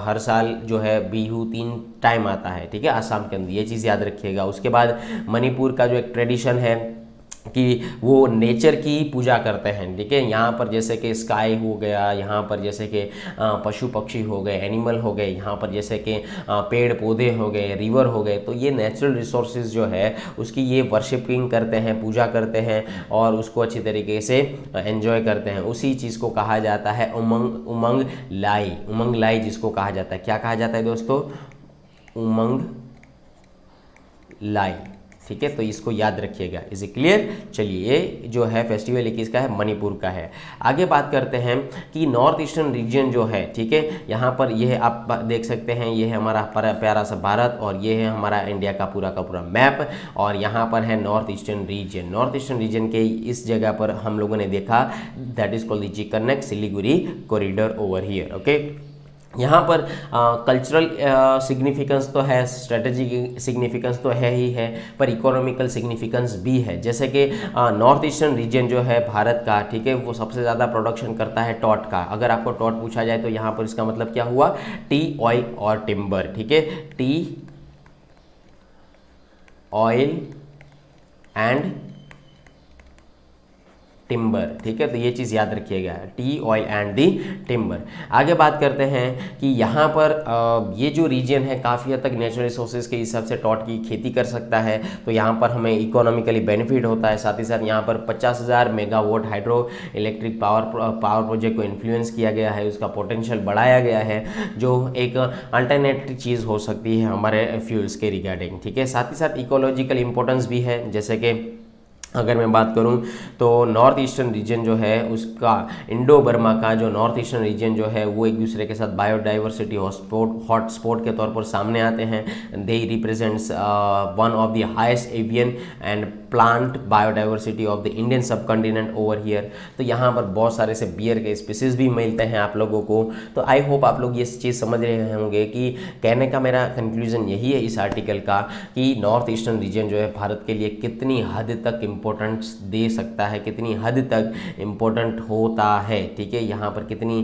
[SPEAKER 2] हर साल जो है बिहू 3 टाइम आता है। ठीक है, आसाम के अंदर, ये चीज़ याद रखिएगा। उसके बाद मणिपुर का जो एक ट्रेडिशन है कि वो नेचर की पूजा करते हैं, ठीक है। यहाँ पर जैसे कि स्काई हो गया, यहाँ पर जैसे कि पशु पक्षी हो गए, एनिमल हो गए, यहाँ पर जैसे कि पेड़ पौधे हो गए, रिवर हो गए, तो ये नेचुरल रिसोर्सेज जो है उसकी ये वर्शिपिंग करते हैं, पूजा करते हैं और उसको अच्छी तरीके से एंजॉय करते हैं। उसी चीज़ को कहा जाता है उमंग, उमंग लाई, उमंग लाई जिसको कहा जाता है। क्या कहा जाता है दोस्तों? उमंग लाई, ठीक है। तो इसको याद रखिएगा। Is it clear? चलिए, ये जो है फेस्टिवल एक किसका है? मणिपुर का है। आगे बात करते हैं कि नॉर्थ ईस्टर्न रीजन जो है, ठीक है, यहाँ पर ये आप देख सकते हैं, ये है हमारा प्यारा सा भारत और ये है हमारा इंडिया का पूरा मैप और यहाँ पर है north eastern region. North eastern region के इस जगह पर हम लोगों ने देखा that is called the chicken neck Siliguri corridor over here, okay. यहाँ पर कल्चरल सिग्निफिकेंस तो है, स्ट्रेटेजिक सिग्निफिकेंस तो है ही है, पर इकोनॉमिकल सिग्निफिकेंस भी है। जैसे कि नॉर्थ ईस्टर्न रीजन जो है भारत का, ठीक है, वो सबसे ज़्यादा प्रोडक्शन करता है टॉट का। अगर आपको टॉट पूछा जाए तो यहाँ पर इसका मतलब क्या हुआ? टी, ऑयल और टिम्बर, ठीक है। टी, ऑयल एंड टिम्बर, ठीक है। तो ये चीज़ याद रखिएगा, T, oil and the timber. आगे बात करते हैं कि यहाँ पर ये जो रीजन है काफ़ी हद तक नेचुरल रिसोर्सेज के हिसाब से टॉट की खेती कर सकता है, तो यहाँ पर हमें इकोनॉमिकली बेनिफिट होता है। साथ ही साथ यहाँ पर 50,000 megawatt hydro electric power project को इन्फ्लुएंस किया गया है, उसका पोटेंशियल बढ़ाया गया है, जो एक अल्टरनेटिव चीज़ हो सकती है हमारे फ्यूल्स के रिगार्डिंग, ठीक है। साथ ही साथ इकोलॉजिकल इंपॉर्टेंस भी है। जैसे कि अगर मैं बात करूं तो नॉर्थ ईस्टर्न रीजन जो है उसका, इंडो बर्मा का जो नॉर्थ ईस्टर्न रीजन जो है वो एक दूसरे के साथ बायोडाइवर्सिटी हॉटस्पॉट के तौर पर सामने आते हैं। They represents one of the highest avian and plant biodiversity of the Indian sub continent over here. तो यहाँ पर बहुत सारे से बियर के स्पीसीज भी मिलते हैं आप लोगों को। तो आई होप आप लोग ये चीज़ समझ रहे होंगे कि कहने का मेरा कंक्लूजन यही है इस आर्टिकल का कि नॉर्थ ईस्टर्न रीजन जो है भारत के लिए कितनी हद तक इम्पोर्टेंस दे सकता है, कितनी हद तक इम्पोर्टेंट होता है, ठीक है। यहाँ पर कितनी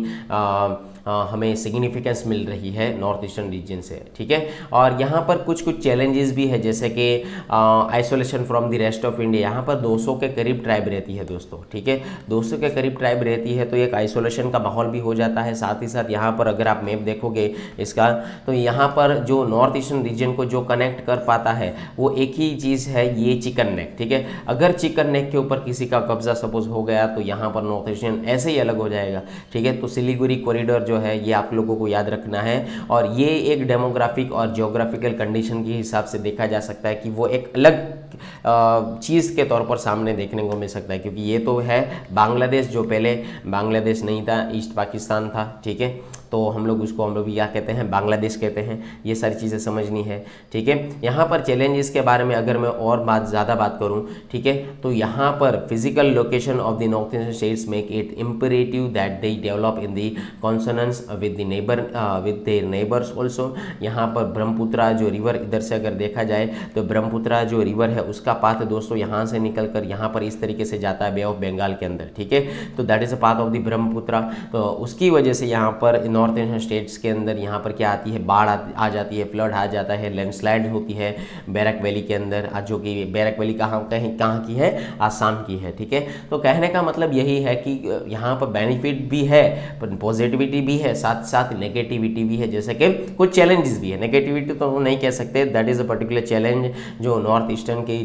[SPEAKER 2] हमें सिग्निफिकेंस मिल रही है नॉर्थ ईस्टर्न रीजन से, ठीक है। और यहाँ पर कुछ चैलेंजेस भी है, जैसे कि isolation from the rest of India. यहाँ पर 200 के करीब ट्राइब रहती है दोस्तों, ठीक है। 200 के करीब ट्राइब रहती है, तो एक आइसोलेशन का माहौल भी हो जाता है। साथ ही साथ यहाँ पर अगर आप मैप देखोगे इसका, तो यहाँ पर जो नॉर्थ ईस्टर्न रीजन को जो कनेक्ट कर पाता है वो एक ही चीज़ है, ये चिकन नेक, ठीक है। अगर चिकन नेक के ऊपर किसी का कब्जा सपोज हो गया तो यहाँ पर नॉर्थ ईस्टर्न ऐसे ही अलग हो जाएगा, ठीक है। तो सिलीगुड़ी कॉरिडोर जो है ये आप लोगों को याद रखना है, और ये एक डेमोग्राफिक और जियोग्राफिकल कंडीशन के हिसाब से देखा जा सकता है कि वो एक अलग चीज़ के तौर पर सामने देखने को मिल सकता है, क्योंकि ये तो है बांग्लादेश, जो पहले बांग्लादेश नहीं था, ईस्ट पाकिस्तान था, ठीक है। तो हम लोग भी क्या कहते हैं, बांग्लादेश कहते हैं। ये सारी चीज़ें समझनी है, ठीक है। यहाँ पर चैलेंजेस के बारे में अगर मैं और ज़्यादा बात करूँ, ठीक है, तो यहाँ पर physical location of the north eastern states make it imperative that they develop in the consonance with their neighbours also. यहाँ पर ब्रह्मपुत्रा जो रिवर, इधर से अगर देखा जाए तो ब्रह्मपुत्रा जो रिवर है उसका पाथ दोस्तों यहाँ से निकल कर यहाँ पर इस तरीके से जाता है बे ऑफ बंगाल के अंदर, ठीक है। तो that is a path of the Brahmaputra. तो उसकी वजह से यहाँ पर नॉर्थ ईस्टर्न स्टेट्स के अंदर यहाँ पर क्या आती है, बाढ़ आ जाती है, फ्लड आ जाता है, लैंडस्लाइड होती है बैरक वैली के अंदर, जो कि बैरक वैली कहाँ की है, आसाम की है, ठीक है। तो कहने का मतलब यही है कि यहाँ पर बेनिफिट भी है, पर पॉजिटिविटी भी है, साथ साथ नेगेटिविटी भी है। जैसे कि कुछ चैलेंजेस भी है, नेगेटिविटी तो हम नहीं कह सकते, that is a particular challenge जो नॉर्थ ईस्टर्न के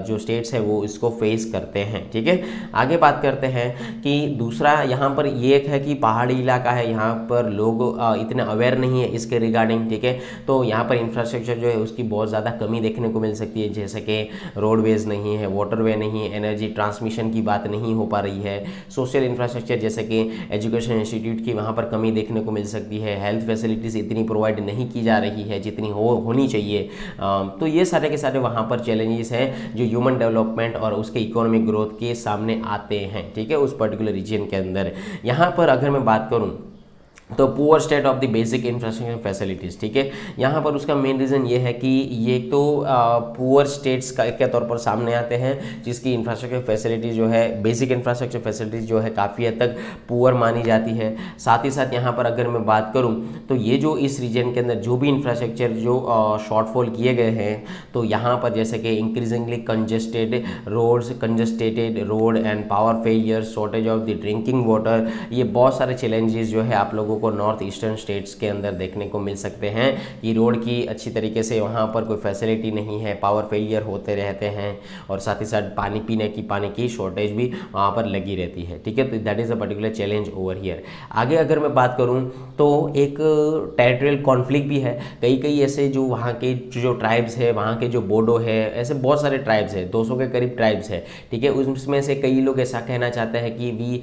[SPEAKER 2] जो स्टेट्स है वो इसको फेस करते हैं, ठीक है। आगे बात करते हैं कि दूसरा यहाँ पर ये एक है कि पहाड़ी इलाका है, यहाँ पर लोग इतने अवेयर नहीं है इसके रिगार्डिंग, ठीक है। तो यहाँ पर इंफ्रास्ट्रक्चर जो है उसकी बहुत ज़्यादा कमी देखने को मिल सकती है, जैसे कि रोडवेज नहीं है, वाटरवे नहीं है, एनर्जी ट्रांसमिशन की बात नहीं हो पा रही है, सोशल इंफ्रास्ट्रक्चर जैसे कि एजुकेशन इंस्टीट्यूट की वहाँ पर कमी देखने को मिल सकती है, हेल्थ फैसिलिटीज़ इतनी प्रोवाइड नहीं की जा रही है जितनी होनी चाहिए। तो ये सारे के सारे वहाँ पर चैलेंजेस हैं जो ह्यूमन डेवलपमेंट और उसके इकोनॉमिक ग्रोथ के सामने आते हैं, ठीक है, उस पर्टिकुलर रीजन के अंदर। यहाँ पर अगर मैं बात करूँ तो poor state of the basic infrastructure facilities, ठीक है। यहाँ पर उसका मेन रीज़न ये है कि ये तो पुअर स्टेट्स का के तौर पर सामने आते हैं जिसकी इंफ्रास्ट्रक्चर फैसिलिटीज़ जो है, बेसिक इंफ्रास्ट्रक्चर फैसिलिटीज़ जो है काफ़ी हद तक पुअर मानी जाती है। साथ ही साथ यहाँ पर अगर मैं बात करूँ तो ये जो इस रीजन के अंदर जो भी इंफ्रास्ट्रक्चर जो शॉर्टफॉल किए गए हैं, तो यहाँ पर जैसे कि increasingly congestated road and power failure, shortage of the drinking water, ये बहुत सारे चैलेंजेस जो है आप लोगों को नॉर्थ ईस्टर्न स्टेट्स के अंदर देखने को मिल सकते हैं कि रोड की अच्छी तरीके से वहाँ पर कोई फैसिलिटी नहीं है, पावर फेलियर होते रहते हैं और साथ ही साथ पानी की शॉर्टेज भी वहाँ पर लगी रहती है, ठीक है। तो that is a particular challenge over here. आगे अगर मैं बात करूँ तो एक टेरिटोरियल कॉन्फ्लिक्ट भी है। कई ऐसे जो वहाँ के जो ट्राइब्स है, वहाँ के जो बोडो है, ऐसे बहुत सारे ट्राइब्स है, 200 के करीब ट्राइब्स है, ठीक है। उसमें से कई लोग ऐसा कहना चाहते हैं कि वी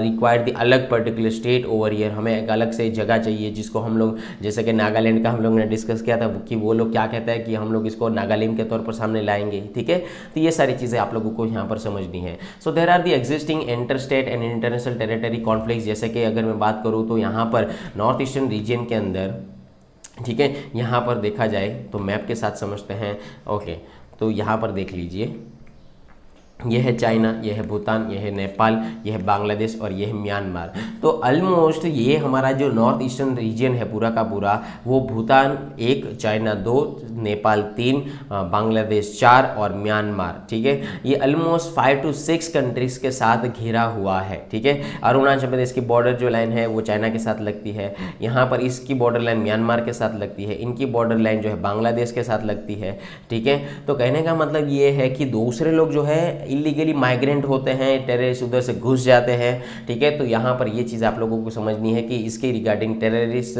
[SPEAKER 2] रिक्वायर द अलग पर्टिकुलर स्टेट ओवर हियर, हमें एक अलग से जगह चाहिए जिसको हम लोग, जैसे कि नागालैंड का हम लोग ने डिस्कस किया था कि वो लोग क्या कहते हैं कि हम लोग इसको नागालैंड के तौर पर सामने लाएंगे, ठीक है। तो ये सारी चीज़ें आप लोगों को यहाँ पर समझनी है। So there are the existing inter state and international territory conflict. जैसे कि अगर मैं बात करूँ तो यहाँ पर नॉर्थ ईस्टर्न रीजन के अंदर, ठीक है, यहाँ पर देखा जाए तो मैप के साथ समझते हैं। ओके, तो यहाँ पर देख लीजिए, यह है चाइना, यह है भूटान, यह है नेपाल, यह है बांग्लादेश और यह है म्यांमार। तो ऑलमोस्ट ये हमारा जो नॉर्थ ईस्टर्न रीजन है पूरा का पूरा, वो भूटान 1, चाइना 2, नेपाल 3, बांग्लादेश 4 और म्यांमार, ठीक है। ये ऑलमोस्ट 5 to 6 कंट्रीज के साथ घिरा हुआ है, ठीक है। अरुणाचल प्रदेश की बॉर्डर जो लाइन है वो चाइना के साथ लगती है, यहाँ पर इसकी बॉर्डर लाइन म्यांमार के साथ लगती है, इनकी बॉर्डर लाइन जो है बांग्लादेश के साथ लगती है, ठीक है। तो कहने का मतलब ये है कि दूसरे लोग जो है इलीगली माइग्रेंट होते हैं, टेररिस्ट उधर से घुस जाते हैं, ठीक है। तो यहाँ पर ये चीज़ आप लोगों को समझनी है कि इसके रिगार्डिंग टेररिस्ट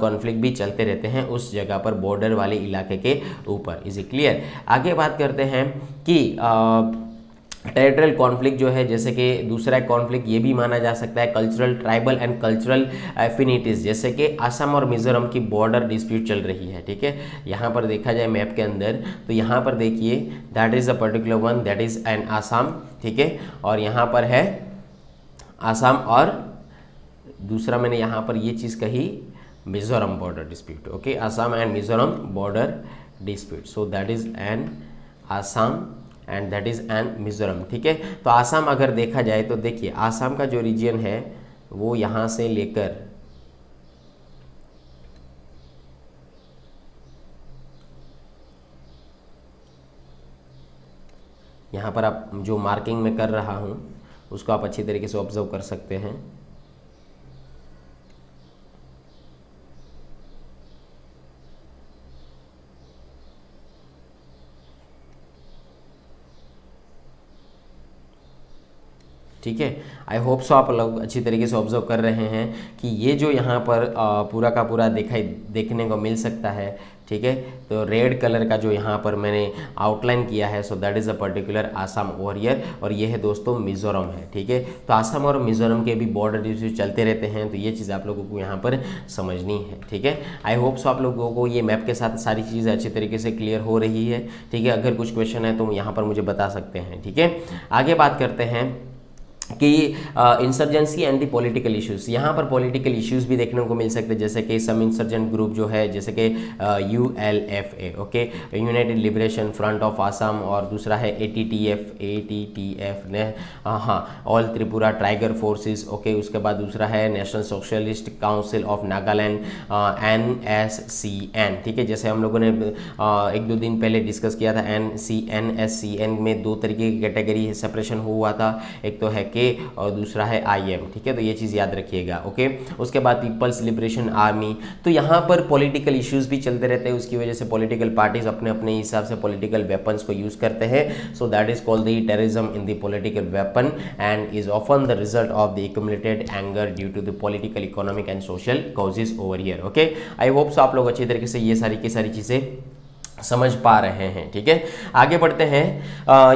[SPEAKER 2] कॉन्फ्लिक्ट भी चलते रहते हैं उस जगह पर, बॉर्डर वाले इलाके के ऊपर। Is it clear? आगे बात करते हैं कि टेरिटोरियल कॉन्फ्लिक्ट जो है, जैसे कि दूसरा कॉन्फ्लिक्ट ये भी माना जा सकता है cultural, tribal and cultural affinities, जैसे कि असम और मिजोरम की बॉर्डर डिस्प्यूट चल रही है, ठीक है। यहाँ पर देखा जाए मैप के अंदर तो यहाँ पर देखिए that is a particular one, that is an Assam, ठीक है। और यहाँ पर है आसाम और दूसरा मैंने यहाँ पर ये चीज़ कही Mizoram border dispute, okay, Assam and Mizoram border dispute. So that is an Assam and that is an Mizoram, ठीक है। तो आसाम अगर देखा जाए तो देखिए आसाम का जो रीजन है वो यहाँ से लेकर यहाँ पर आप जो मार्किंग में कर रहा हूँ उसको आप अच्छी तरीके से ऑब्जर्व कर सकते हैं। ठीक है, आई होप सो आप लोग अच्छी तरीके से ऑब्जर्व कर रहे हैं कि ये जो यहाँ पर पूरा का पूरा देखने को मिल सकता है, ठीक है। तो रेड कलर का जो यहाँ पर मैंने आउटलाइन किया है, so that is a particular Assam over here, और ये है दोस्तों मिजोरम है, ठीक है। तो आसाम और मिजोरम के भी बॉर्डर डिस्प्यूट चलते रहते हैं, तो ये चीज़ आप लोगों को यहाँ पर समझनी है, ठीक है। आई होप सो आप लोगों को ये मैप के साथ सारी चीज़ें अच्छी तरीके से क्लियर हो रही है, ठीक है। अगर कुछ क्वेश्चन है तो यहाँ पर मुझे बता सकते हैं, ठीक है। आगे बात करते हैं कि insurgency and the political issues. यहाँ पर पॉलिटिकल इश्यूज़ भी देखने को मिल सकते हैं, जैसे कि सम इंसर्जेंट ग्रुप जो है, जैसे कि ULFA, okay, United liberation front of Assam, और दूसरा है ATTF ने, हाँ, all Tripura tiger forces, okay. उसके बाद दूसरा है national socialist council of Nagaland, NSCN, ठीक है। जैसे हम लोगों ने 1-2 दिन पहले डिस्कस किया था, NSCN में 2 तरीके की कैटेगरी सेपरेशन हुआ था, एक तो है और दूसरा है IM, ठीक है। तो ये चीज़ याद रखिएगा, ओके। उसके बाद पीपल्स लिबरेशन आर्मी। तो यहाँ पर पॉलिटिकल इश्यूज भी चलते रहते हैं, उसकी वजह से पॉलिटिकल पार्टीज अपने अपने हिसाब से पॉलिटिकल वेपन्स को यूज करते हैं। So that is called the terrorism in the political weapon and is often the result of the accumulated anger due to the political, economic and social causes over here, okay. I hope so आप लोग अच्छी तरीके से ये सारी की सारी चीज़ें समझ पा रहे हैं, ठीक है। आगे बढ़ते हैं।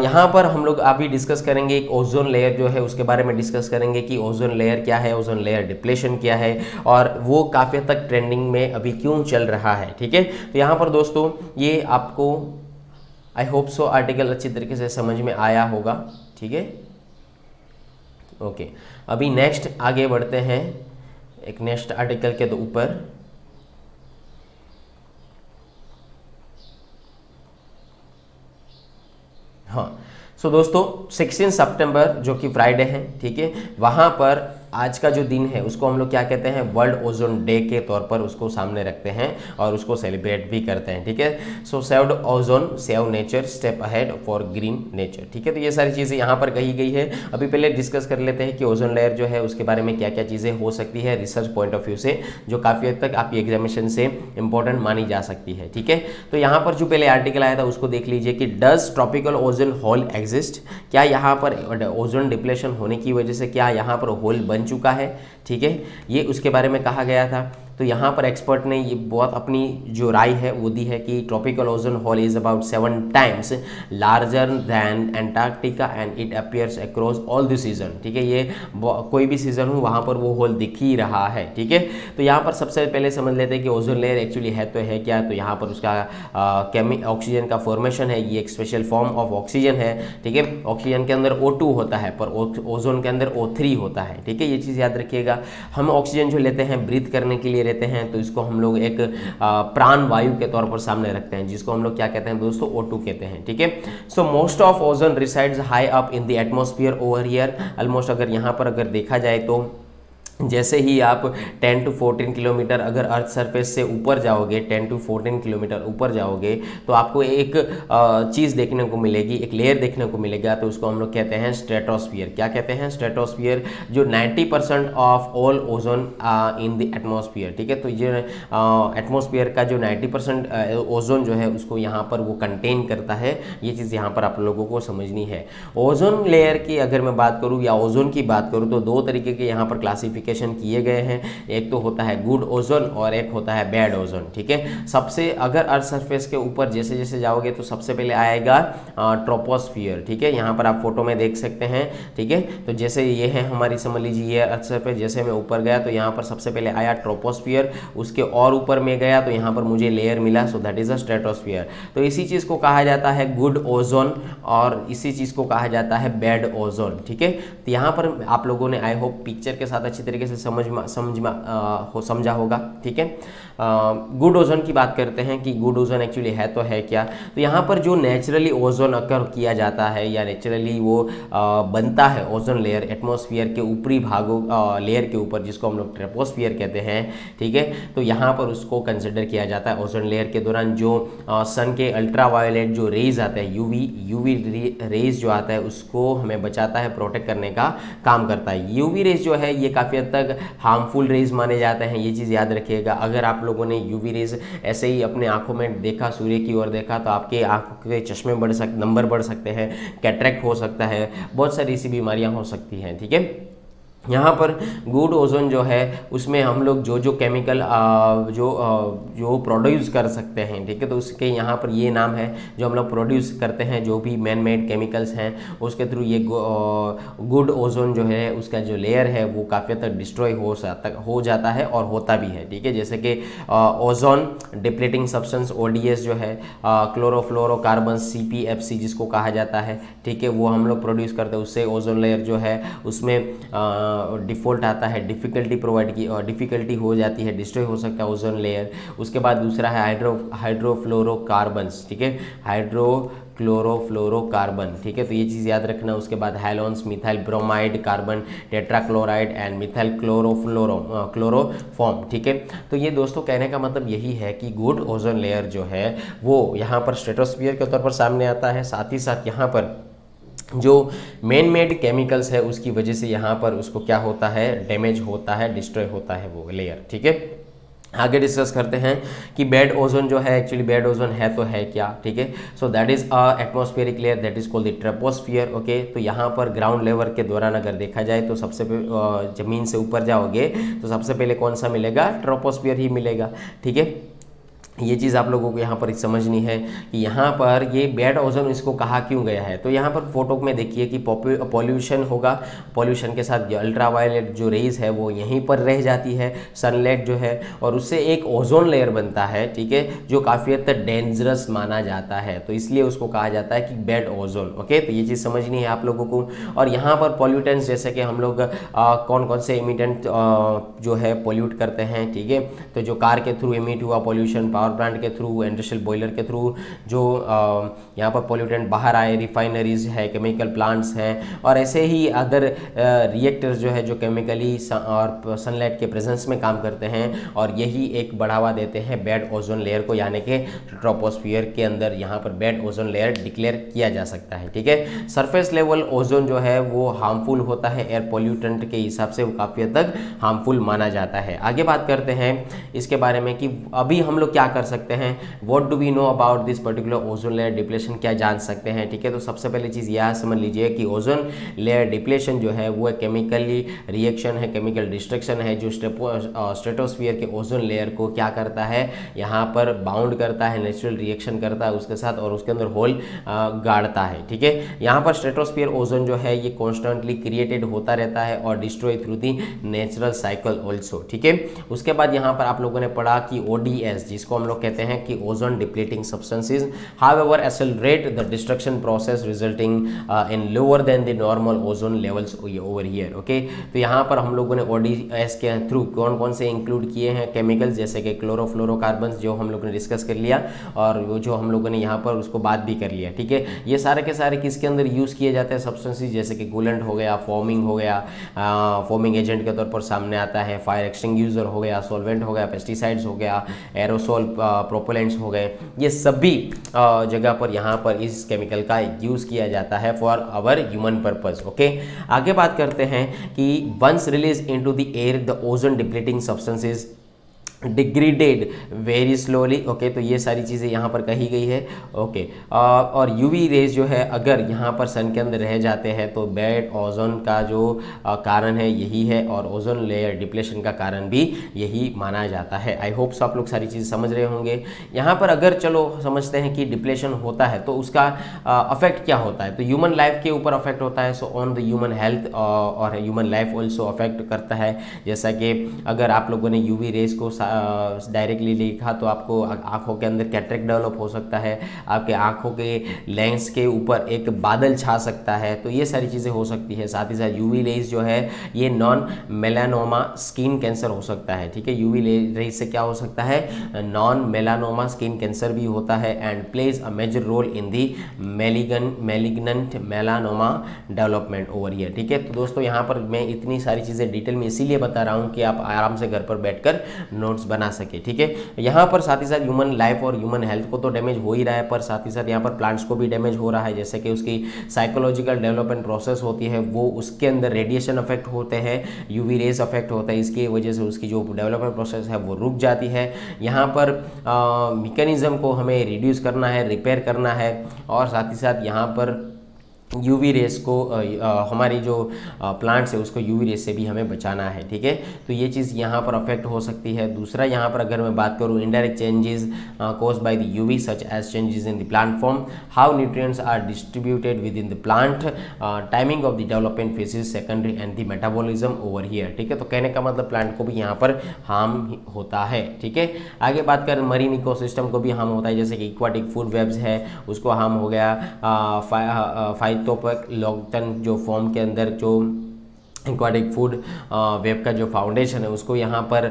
[SPEAKER 2] यहाँ पर हम लोग अभी डिस्कस करेंगे एक ओजोन लेयर जो है उसके बारे में डिस्कस करेंगे कि ओजोन लेयर क्या है, ओजोन लेयर डिप्लेशन क्या है, और वो काफ़ी हद तक ट्रेंडिंग में अभी क्यों चल रहा है, ठीक है। तो यहाँ पर दोस्तों ये आपको आई होप सो आर्टिकल अच्छी तरीके से समझ में आया होगा, ठीक है, ओके। अभी नेक्स्ट आगे बढ़ते हैं। एक नेक्स्ट आर्टिकल के ऊपर हाँ। सो दोस्तों 16 सितंबर जो कि फ्राइडे है, ठीक है, वहाँ पर आज का जो दिन है उसको हम लोग क्या कहते हैं, वर्ल्ड ओजोन डे के तौर पर उसको सामने रखते हैं और उसको सेलिब्रेट भी करते हैं, ठीक है। So saved ozone, save nature, step ahead for green nature, ठीक है। तो ये सारी चीज़ें यहाँ पर कही गई है। अभी पहले डिस्कस कर लेते हैं कि ओजोन लेयर जो है उसके बारे में क्या क्या चीज़ें हो सकती है रिसर्च पॉइंट ऑफ व्यू से, जो काफ़ी हद तक आपकी एग्जामिनेशन से इंपॉर्टेंट मानी जा सकती है, ठीक है। तो यहाँ पर जो पहले आर्टिकल आया था उसको देख लीजिए कि does tropical ozone hole exist, क्या यहाँ पर ओजोन डिप्लेशन होने की वजह से क्या यहाँ पर होल बन चुका है, ठीक है, ये उसके बारे में कहा गया था। तो यहाँ पर एक्सपर्ट ने ये बहुत अपनी जो राय है वो दी है कि tropical ozone hole is about 7 times larger than Antarctica and it appears across all the season, ठीक है। ये कोई भी सीजन हो वहाँ पर वो होल दिख ही रहा है, ठीक है। तो यहाँ पर सबसे पहले समझ लेते हैं कि ओजोन लेयर एक्चुअली है तो है क्या। तो यहाँ पर उसका ऑक्सीजन का फॉर्मेशन है, ये एक स्पेशल फॉर्म ऑफ ऑक्सीजन है, ठीक है। ऑक्सीजन के अंदर O2 होता है पर ओजोन के अंदर O3 होता है, ठीक है। ये चीज़ याद रखिएगा। हम ऑक्सीजन जो लेते हैं ब्रीथ करने के लिए रहते हैं तो इसको हम लोग एक प्राण वायु के तौर पर सामने रखते हैं, जिसको हम लोग क्या कहते हैं दोस्तों, O2 कहते हैं, ठीक है। So most of ozone resides high up in the atmosphere over here. Almost अगर यहाँ पर अगर देखा जाए तो जैसे ही आप 10 to 14 किलोमीटर अगर अर्थ सरफेस से ऊपर जाओगे, 10 to 14 किलोमीटर ऊपर जाओगे तो आपको एक चीज़ देखने को मिलेगी, एक लेयर देखने को मिलेगा। तो उसको हम लोग कहते हैं स्ट्रेटोस्फियर। क्या कहते हैं, स्ट्रेटोस्फियर, जो 90% of all ozone in the atmosphere, ठीक है। तो ये एटमॉस्फियर का जो 90% ओजोन जो है उसको यहाँ पर वो कंटेन करता है। ये चीज़ यहाँ पर आप लोगों को समझनी है। ओजोन लेयर की अगर मैं बात करूँ या ओजोन की बात करूँ तो दो तरीके के यहाँ पर क्लासिफिकेशन किए गए हैं। एक तो होता है गुड ओजोन और एक होता है बैड ओजोन, ठीक है। सबसे अगर अर्थ सरफेस के ऊपर जैसे जैसे जाओगे तो सबसे पहले आएगा ट्रोपोस्फियर, ठीक है। यहाँ पर आप फोटो में देख सकते हैं, ठीक है। तो जैसे ये है हमारी, समझ लीजिए ये अर्थ सरफेस, जैसे मैं ऊपर गया तो यहाँ पर सबसे पहले आया ट्रोपोस्फियर, उसके और ऊपर में गया तो यहाँ पर मुझे लेयर मिला, सो दैट इज अ स्ट्रेटोस्फियर। तो इसी चीज़ को कहा जाता है गुड ओजोन और इसी चीज़ को कहा जाता है बैड ओजोन, ठीक है। तो यहाँ पर आप लोगों ने आई होप पिक्चर के साथ अच्छी तरीके से समझा होगा, ठीक है। गुड ओजोन की बात करते हैं कि गुड ओजोन एक्चुअली है तो है क्या। तो यहाँ पर जो नेचुरली ओजोन अकर किया जाता है या नेचुरली वो बनता है ओजोन लेयर एटमॉस्फेयर के ऊपरी भागों लेयर के ऊपर, जिसको हम लोग ट्रोपोस्फियर कहते हैं, ठीक है। तो यहाँ पर उसको कंसिडर किया जाता है ओजोन लेयर के दौरान जो सन के अल्ट्रावायोलेट जो रेज आते हैं, यूवी रेज जो आता है उसको हमें बचाता है, प्रोटेक्ट करने का काम करता है। यूवी रेज जो है ये काफ़ी हद तक हार्मफुल रेज माने जाते हैं, ये चीज़ याद रखिएगा। अगर आप लोगों ने यूवी रेज ऐसे ही अपने आंखों में देखा, सूर्य की ओर देखा, तो आपके आंखों के चश्मे नंबर बढ़ सकते हैं, कैटरेक्ट हो सकता है, बहुत सारी ऐसी बीमारियां हो सकती हैं, ठीक है। यहाँ पर गुड ओजोन जो है उसमें हम लोग जो केमिकल जो प्रोड्यूस कर सकते हैं, ठीक है। तो उसके यहाँ पर ये नाम है जो हम लोग प्रोड्यूस करते हैं, जो भी मैन मेड केमिकल्स हैं उसके थ्रू ये गुड ओजोन जो है उसका जो लेयर है वो काफ़ी हद तक डिस्ट्रॉय हो जाता है और होता भी है, ठीक है। जैसे कि ओजोन डिप्लीटिंग सब्सटेंस ODS जो है, क्लोरोफ्लोरोकार्बन CPFC जिसको कहा जाता है, ठीक है, वो हम लोग प्रोड्यूस करते हैं। उससे ओजोन लेयर जो है उसमें डिफॉल्ट आता है, डिफिकल्टी हो जाती है, डिस्ट्रॉय हो सकता है ओजोन लेयर। उसके बाद दूसरा है हाइड्रोफ्लोरोकार्बन्स, ठीक है, हाइड्रोक्लोरोफ्लोरोकार्बन, ठीक है। तो ये चीज़ याद रखना। उसके बाद halons, methyl bromide, carbon tetrachloride and methyl chloroform, ठीक है। तो ये दोस्तों कहने का मतलब यही है कि गुड ओजोन लेयर जो है वो यहाँ पर स्ट्रेटोस्फियर के तौर पर सामने आता है। साथ ही साथ यहाँ पर जो मैन मेड केमिकल्स है उसकी वजह से यहाँ पर उसको क्या होता है, डैमेज होता है, डिस्ट्रॉय होता है वो लेयर, ठीक है। आगे डिस्कस करते हैं कि बैड ओजोन जो है एक्चुअली बैड ओजोन है तो है क्या, ठीक है। सो that is a atmospheric layer that is called the troposphere, okay. तो यहाँ पर ग्राउंड लेवल के दौरान अगर देखा जाए तो सबसे जमीन से ऊपर जाओगे तो सबसे पहले कौन सा मिलेगा, ट्रोपोस्फियर ही मिलेगा, ठीक है। ये चीज़ आप लोगों को यहाँ पर समझनी है कि यहाँ पर ये बैड ओजोन इसको कहा क्यों गया है। तो यहाँ पर फोटो में देखिए कि पॉल्यूशन होगा, पॉल्यूशन के साथ जो अल्ट्रावायलेट जो रेज है वो यहीं पर रह जाती है, सनलाइट जो है, और उससे एक ओजोन लेयर बनता है, ठीक है, जो काफ़ी हद तक डेंजरस माना जाता है, तो इसलिए उसको कहा जाता है कि बैड ओजोन। ओके, तो ये चीज़ समझनी है आप लोगों को। और यहाँ पर पॉल्यूटेंट्स जैसे कि हम लोग कौन कौन से इमिटेंट जो है पॉल्यूट करते हैं, ठीक है, तो जो कार के थ्रू इमिट हुआ पॉल्यूशन, पावर प्लांट के थ्रू, इंडस्ट्रियल बॉयलर के थ्रू जो यहाँ पर पॉल्यूटेंट बाहर आए, रिफाइनरीज है, केमिकल प्लांट्स हैं, और ऐसे ही अदर रिएक्टर्स जो है जो केमिकली और सनलाइट के प्रेजेंस में काम करते हैं, और यही एक बढ़ावा देते हैं बैड ओजोन लेयर को, यानी कि ट्रोपोस्फियर के अंदर यहाँ पर बैड ओजोन लेयर डिक्लेयर किया जा सकता है। ठीक है, सरफेस लेवल ओजोन जो है वो हार्मफुल होता है, एयर पॉल्यूटेंट के हिसाब से वो काफ़ी हद तक हार्मफुल माना जाता है। आगे बात करते हैं इसके बारे में कि अभी हम लोग क्या कर सकते हैं, what do we know about this particular ozone layer depletion, क्या जान सकते हैं। ठीक है, तो सबसे पहले चीज़ यह समझ लीजिए कि ओजोन लेयर डिप्लेशन जो है वो केमिकली रिएक्शन है, केमिकल डिस्ट्रक्शन है, जो स्ट्रेटोस्फीयर के ओजोन लेयर को क्या करता है, यहाँ पर बाउंड करता है, नेचुरल रिएक्शन करता है उसके साथ, और उसके अंदर होल गाड़ता है। ठीक है, यहाँ पर स्ट्रेटोस्फीयर ओजोन जो है ये कॉन्स्टेंटली क्रिएटेड होता रहता है और destroy through the natural cycle also. ठीक है, उसके बाद यहाँ पर आप लोगों ने पढ़ा कि ODS, जिसको हम लोग कहते हैं कि ozone depleting substances however accelerate the destruction process resulting in lower than the normal ozone levels over here. Okay, तो यहाँ पर हम लोगों ने ODS के थ्रू कौन कौन से इंक्लूड किए हैं केमिकल्स, जैसे कि क्लोरोफ्लोरोकार्बन्स जो हम लोगों ने डिस्कस कर लिया, और वो जो हम लोगों ने यहाँ पर उसको बात भी कर लिया। ठीक है, ये सारे के सारे किसके अंदर यूज़ किए जाते हैं सब्सटेंसेस, जैसे कि कूलेंट हो गया, फॉर्मिंग हो गया, फॉर्मिंग एजेंट के तौर पर सामने आता है, फायर एक्सटिंग्विशर हो गया, सॉल्वेंट हो गया, पेस्टिसाइड्स हो गया, एरोसोल प्रोपेलेंट्स हो गए, ये सभी जगह पर यहाँ पर इस केमिकल का यूज़ किया जाता है for our human purpose. Okay, आगे बात करते हैं कि once release into the air the ozone depleting substances degraded very slowly. Okay, तो ये सारी चीज़ें यहाँ पर कही गई है। ओके, और यूवी रेज जो है अगर यहाँ पर सन के अंदर रह जाते हैं तो बैड ओजोन का जो कारण है यही है, और ओजोन लेयर डिप्लेशन का कारण भी यही माना जाता है। आई होप आप लोग सारी चीज़ें समझ रहे होंगे। यहाँ पर अगर चलो समझते हैं कि डिप्लेशन होता है तो उसका अफेक्ट क्या होता है, तो ह्यूमन लाइफ के ऊपर अफेक्ट होता है, so on the human health और ह्यूमन लाइफ ऑल्सो अफेक्ट करता है। जैसा कि अगर आप लोगों ने यूवी रेज को डायरेक्टली देखा तो आपको आंखों के अंदर कैटरेक्ट डेवलप हो सकता है, आपके आंखों के लेंस के ऊपर एक बादल छा सकता है, तो ये सारी चीज़ें हो सकती है। साथ ही साथ यूवी रेज जो है ये नॉन मेलानोमा स्किन कैंसर हो सकता है। ठीक है, यूवी रेज से क्या हो सकता है, नॉन मेलानोमा स्किन कैंसर भी होता है, and plays a major role in the malignant melanoma development over here. ठीक है, तो दोस्तों यहाँ पर मैं इतनी सारी चीज़ें डिटेल में इसीलिए बता रहा हूँ कि आप आराम से घर पर बैठकर नोट्स बना सके। ठीक है, यहाँ पर साथ ही साथ ह्यूमन लाइफ और ह्यूमन हेल्थ को तो डैमेज हो ही रहा है, पर साथ ही साथ यहाँ पर प्लांट्स को भी डैमेज हो रहा है, जैसे कि उसकी साइकोलॉजिकल डेवलपमेंट प्रोसेस होती है वो उसके अंदर रेडिएशन अफेक्ट होते हैं, यूवी रेज अफेक्ट होता है, इसकी वजह से उसकी जो डेवलपमेंट प्रोसेस है वो रुक जाती है। यहाँ पर मैकेनिज्म को हमें रिड्यूस करना है, रिपेयर करना है, और साथ ही साथ यहाँ पर यूवी रेस को हमारी जो प्लांट्स है उसको यूवी रेस से भी हमें बचाना है। ठीक है, तो ये चीज़ यहाँ पर अफेक्ट हो सकती है। दूसरा यहाँ पर अगर मैं बात करूँ indirect changes caused by the UV such as changes in the plant form, how nutrients are distributed within the plant, timing of the development phases, secondary and the metabolism over here. ठीक है, तो कहने का मतलब plant को भी यहाँ पर हार्म होता है। ठीक है, आगे बात करें मरीन इकोसिस्टम को भी हार्म होता है, जैसे कि एक्वाटिक फूड वेब्स है उसको हार्म हो गया, फाइटोप्लैंक्टन जो फॉर्म के अंदर जो एक्वाटिक फूड वेब का जो फाउंडेशन है उसको यहाँ पर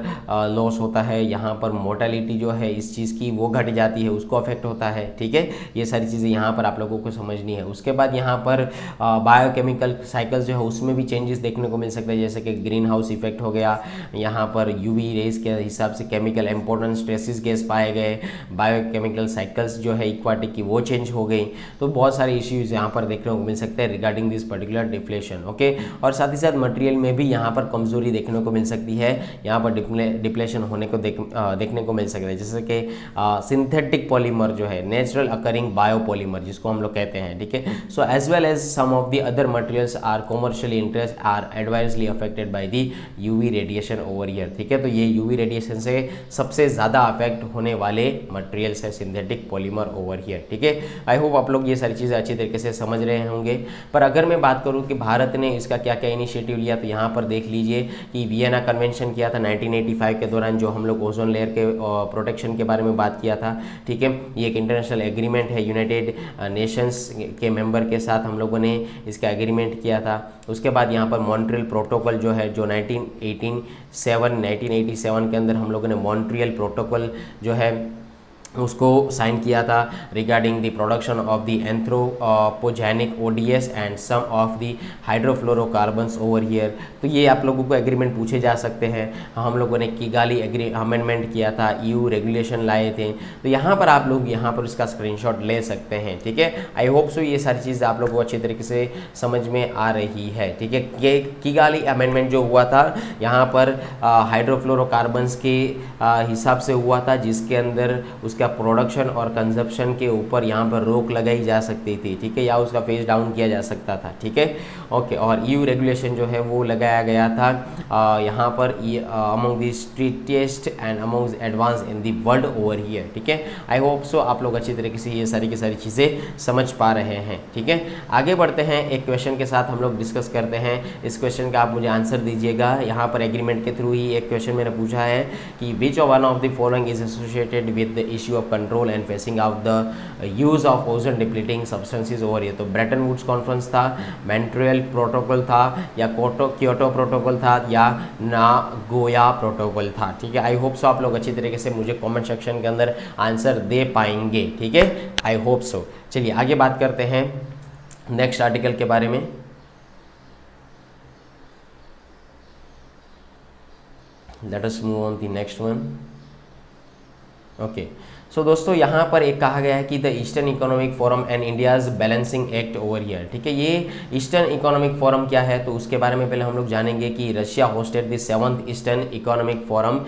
[SPEAKER 2] लॉस होता है, यहाँ पर मोर्टेलिटी जो है इस चीज़ की वो घट जाती है, उसको अफेक्ट होता है। ठीक है, ये सारी चीज़ें यहाँ पर आप लोगों को समझनी है। उसके बाद यहाँ पर बायोकेमिकल साइकिल्स जो है उसमें भी चेंजेस देखने को मिल सकता है, जैसे कि ग्रीन हाउस इफेक्ट हो गया, यहाँ पर यूवी रेज के हिसाब से केमिकल इंपॉर्टेंट स्ट्रेसेस गैस पाए गए, बायोकेमिकल साइकिल्स जो है एक्वाटिक की वो चेंज हो गई, तो बहुत सारे इश्यूज यहाँ पर देखने को मिल सकते हैं regarding this particular deflation. Okay, और साथ ही साथ मटेरियल में भी यहाँ पर कमजोरी देखने को मिल सकती है, यहाँ पर डिप्लेशन होने को देखने को मिल सकता है, जैसे कि सिंथेटिक पॉलीमर जो है, नेचुरल अकरिंग बायोपॉलीमर जिसको हम लोग कहते हैं, ठीक है। So as well as some of the other materials are commercially interest are adversely affected by the UV radiation over year, ठीक है। तो ये यूवी रेडिएशन से सबसे ज़्यादा अफेक्ट होने वाले मटेरियल्स है सिंथेटिक पॉलीमर ओवर ईयर, ठीक है। आई होप आप लोग ये सारी चीज़ें अच्छी तरीके से समझ रहे होंगे। पर अगर मैं बात करूँ कि भारत ने इसका क्या क्या इनिशिएटिव लिया, तो यहाँ पर देख लीजिए कि वियना कन्वेंशन किया था 1985 के दौरान, जो हम लोग ओजोन लेयर के प्रोटेक्शन के बारे में बात किया था, ठीक है। ये एक इंटरनेशनल एग्रीमेंट है, यूनाइटेड नेशंस के मेंबर के साथ हम लोगों ने इसका एग्रीमेंट किया था। उसके बाद यहाँ पर मॉन्ट्रियल प्रोटोकॉल जो है, जो 1987 के अंदर हम लोगों ने मॉन्ट्रियल प्रोटोकॉल जो है उसको साइन किया था regarding the production of the anthropogenic ODS and some of the hydrofluorocarbons over here. तो ये आप लोगों को एग्रीमेंट पूछे जा सकते हैं। हम लोगों ने किगाली अमेंडमेंट किया था, ईयू रेगुलेशन लाए थे, तो यहाँ पर आप लोग यहाँ पर इसका स्क्रीनशॉट ले सकते हैं, ठीक है। आई होप सो ये सारी चीज़ आप लोगों को अच्छी तरीके से समझ में आ रही है, ठीक है। ये किगाली अमेंडमेंट जो हुआ था यहाँ पर हाइड्रोफ्लोरोकार्बन्स के हिसाब से हुआ था, जिसके अंदर उसका प्रोडक्शन और कंजप्शन के ऊपर यहाँ पर रोक लगाई जा सकती थी, ठीक है, या उसका फेज डाउन किया जा सकता था, ठीक है, ओके। और ईयू रेगुलेशन जो है वो लगाया गया था यहाँ पर among the strictest and among advance in the world over here, ठीक है। आई होप सो आप लोग अच्छी तरीके से ये सारी की सारी चीज़ें समझ पा रहे हैं, ठीक है। आगे बढ़ते हैं, एक क्वेश्चन के साथ हम लोग डिस्कस करते हैं। इस क्वेश्चन का आप मुझे आंसर दीजिएगा। यहाँ पर एग्रीमेंट के थ्रू ही एक क्वेश्चन मैंने पूछा है कि which one of the following is associated with the issue of control and facing out the use of ozone depleting substances over here. तो ब्रेटन वुड्स कॉन्फ्रेंस था, मॉन्ट्रियल प्रोटोकॉल था, या क्योटो प्रोटोकॉल था, या नागोया प्रोटोकॉल था, ठीक है। आई hope so आप लोग अच्छी तरीके से मुझे कमेंट सेक्शन के अंदर आंसर दे पाएंगे, ठीक है। आई होप सो। चलिए आगे बात करते हैं नेक्स्ट आर्टिकल के बारे में। Let us move on the next one. Okay, so दोस्तों यहाँ पर एक कहा गया है कि the eastern economic Forum and India's balancing act over here, ठीक है। ये ईस्टर्न इकोनॉमिक फोरम क्या है, तो उसके बारे में पहले हम लोग जानेंगे कि Russia hosted the 7th eastern economic forum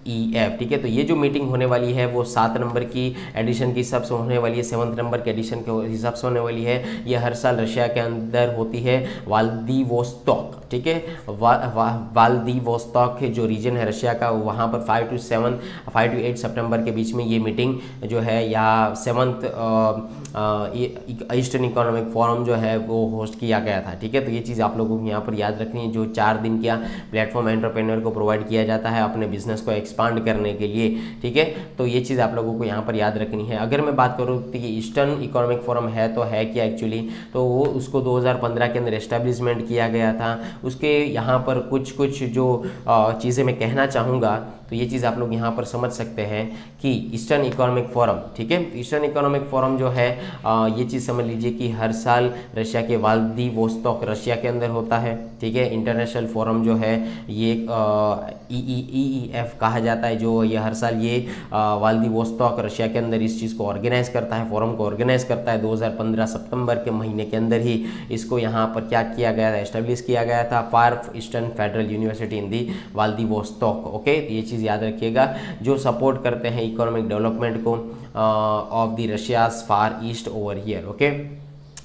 [SPEAKER 2] EEF, ठीक है। तो ये जो मीटिंग होने वाली है वो 7 नंबर की एडिशन के हिसाब से होने वाली है, 7th नंबर के एडिशन के हिसाब से होने वाली है। ये हर साल रशिया के अंदर होती है, व्लादिवोस्तोक, ठीक है। व्लादिवोस्तोक जो रीजन है रशिया का, वहाँ पर 5 to 8 सितंबर के बीच में ये मीटिंग जो है, या 7th ईस्टर्न इकोनॉमिक फोरम जो है वो होस्ट किया गया था, ठीक है। तो ये चीज़ आप लोगों को यहाँ पर याद रखनी है। जो 4 दिन का प्लेटफॉर्म एंटरप्रेन्योर को प्रोवाइड किया जाता है अपने बिजनेस को एक्सपांड करने के लिए, ठीक है। तो ये चीज़ आप लोगों को यहाँ पर याद रखनी है। अगर मैं बात करूँ तो ये ईस्टर्न इकोनॉमिक फोरम है तो है क्या एक्चुअली, तो वो उसको 2015 के अंदर एस्टेब्लिशमेंट किया गया था। उसके यहाँ पर कुछ जो चीज़ें मैं कहना चाहूँगा, तो ये चीज़ आप लोग यहाँ पर समझ सकते हैं कि ईस्टर्न इकोनॉमिक फोरम, ठीक है। ईस्टर्न इकोनॉमिक फोरम जो है ये चीज़ समझ लीजिए कि हर साल रशिया के व्लादिवोस्तोक रशिया के अंदर होता है, ठीक है। इंटरनेशनल फोरम जो है ये EEF कहा जाता है, जो ये हर साल ये व्लादिवोस्तोक रशिया के अंदर इस चीज़ को ऑर्गेनाइज करता है, फोरम को ऑर्गेनाइज करता है। 2015 सितंबर के महीने के अंदर ही इसको यहाँ पर क्या किया गया था, एस्टेब्लिश किया गया था, फार ईस्टर्न फेडरल यूनिवर्सिटी इन दी व्लादिवोस्तोक, ओके। तो ये चीज़ याद रखिएगा, जो सपोर्ट करते हैं इकोनॉमिक डेवलपमेंट को of the Russia's far east over here, okay.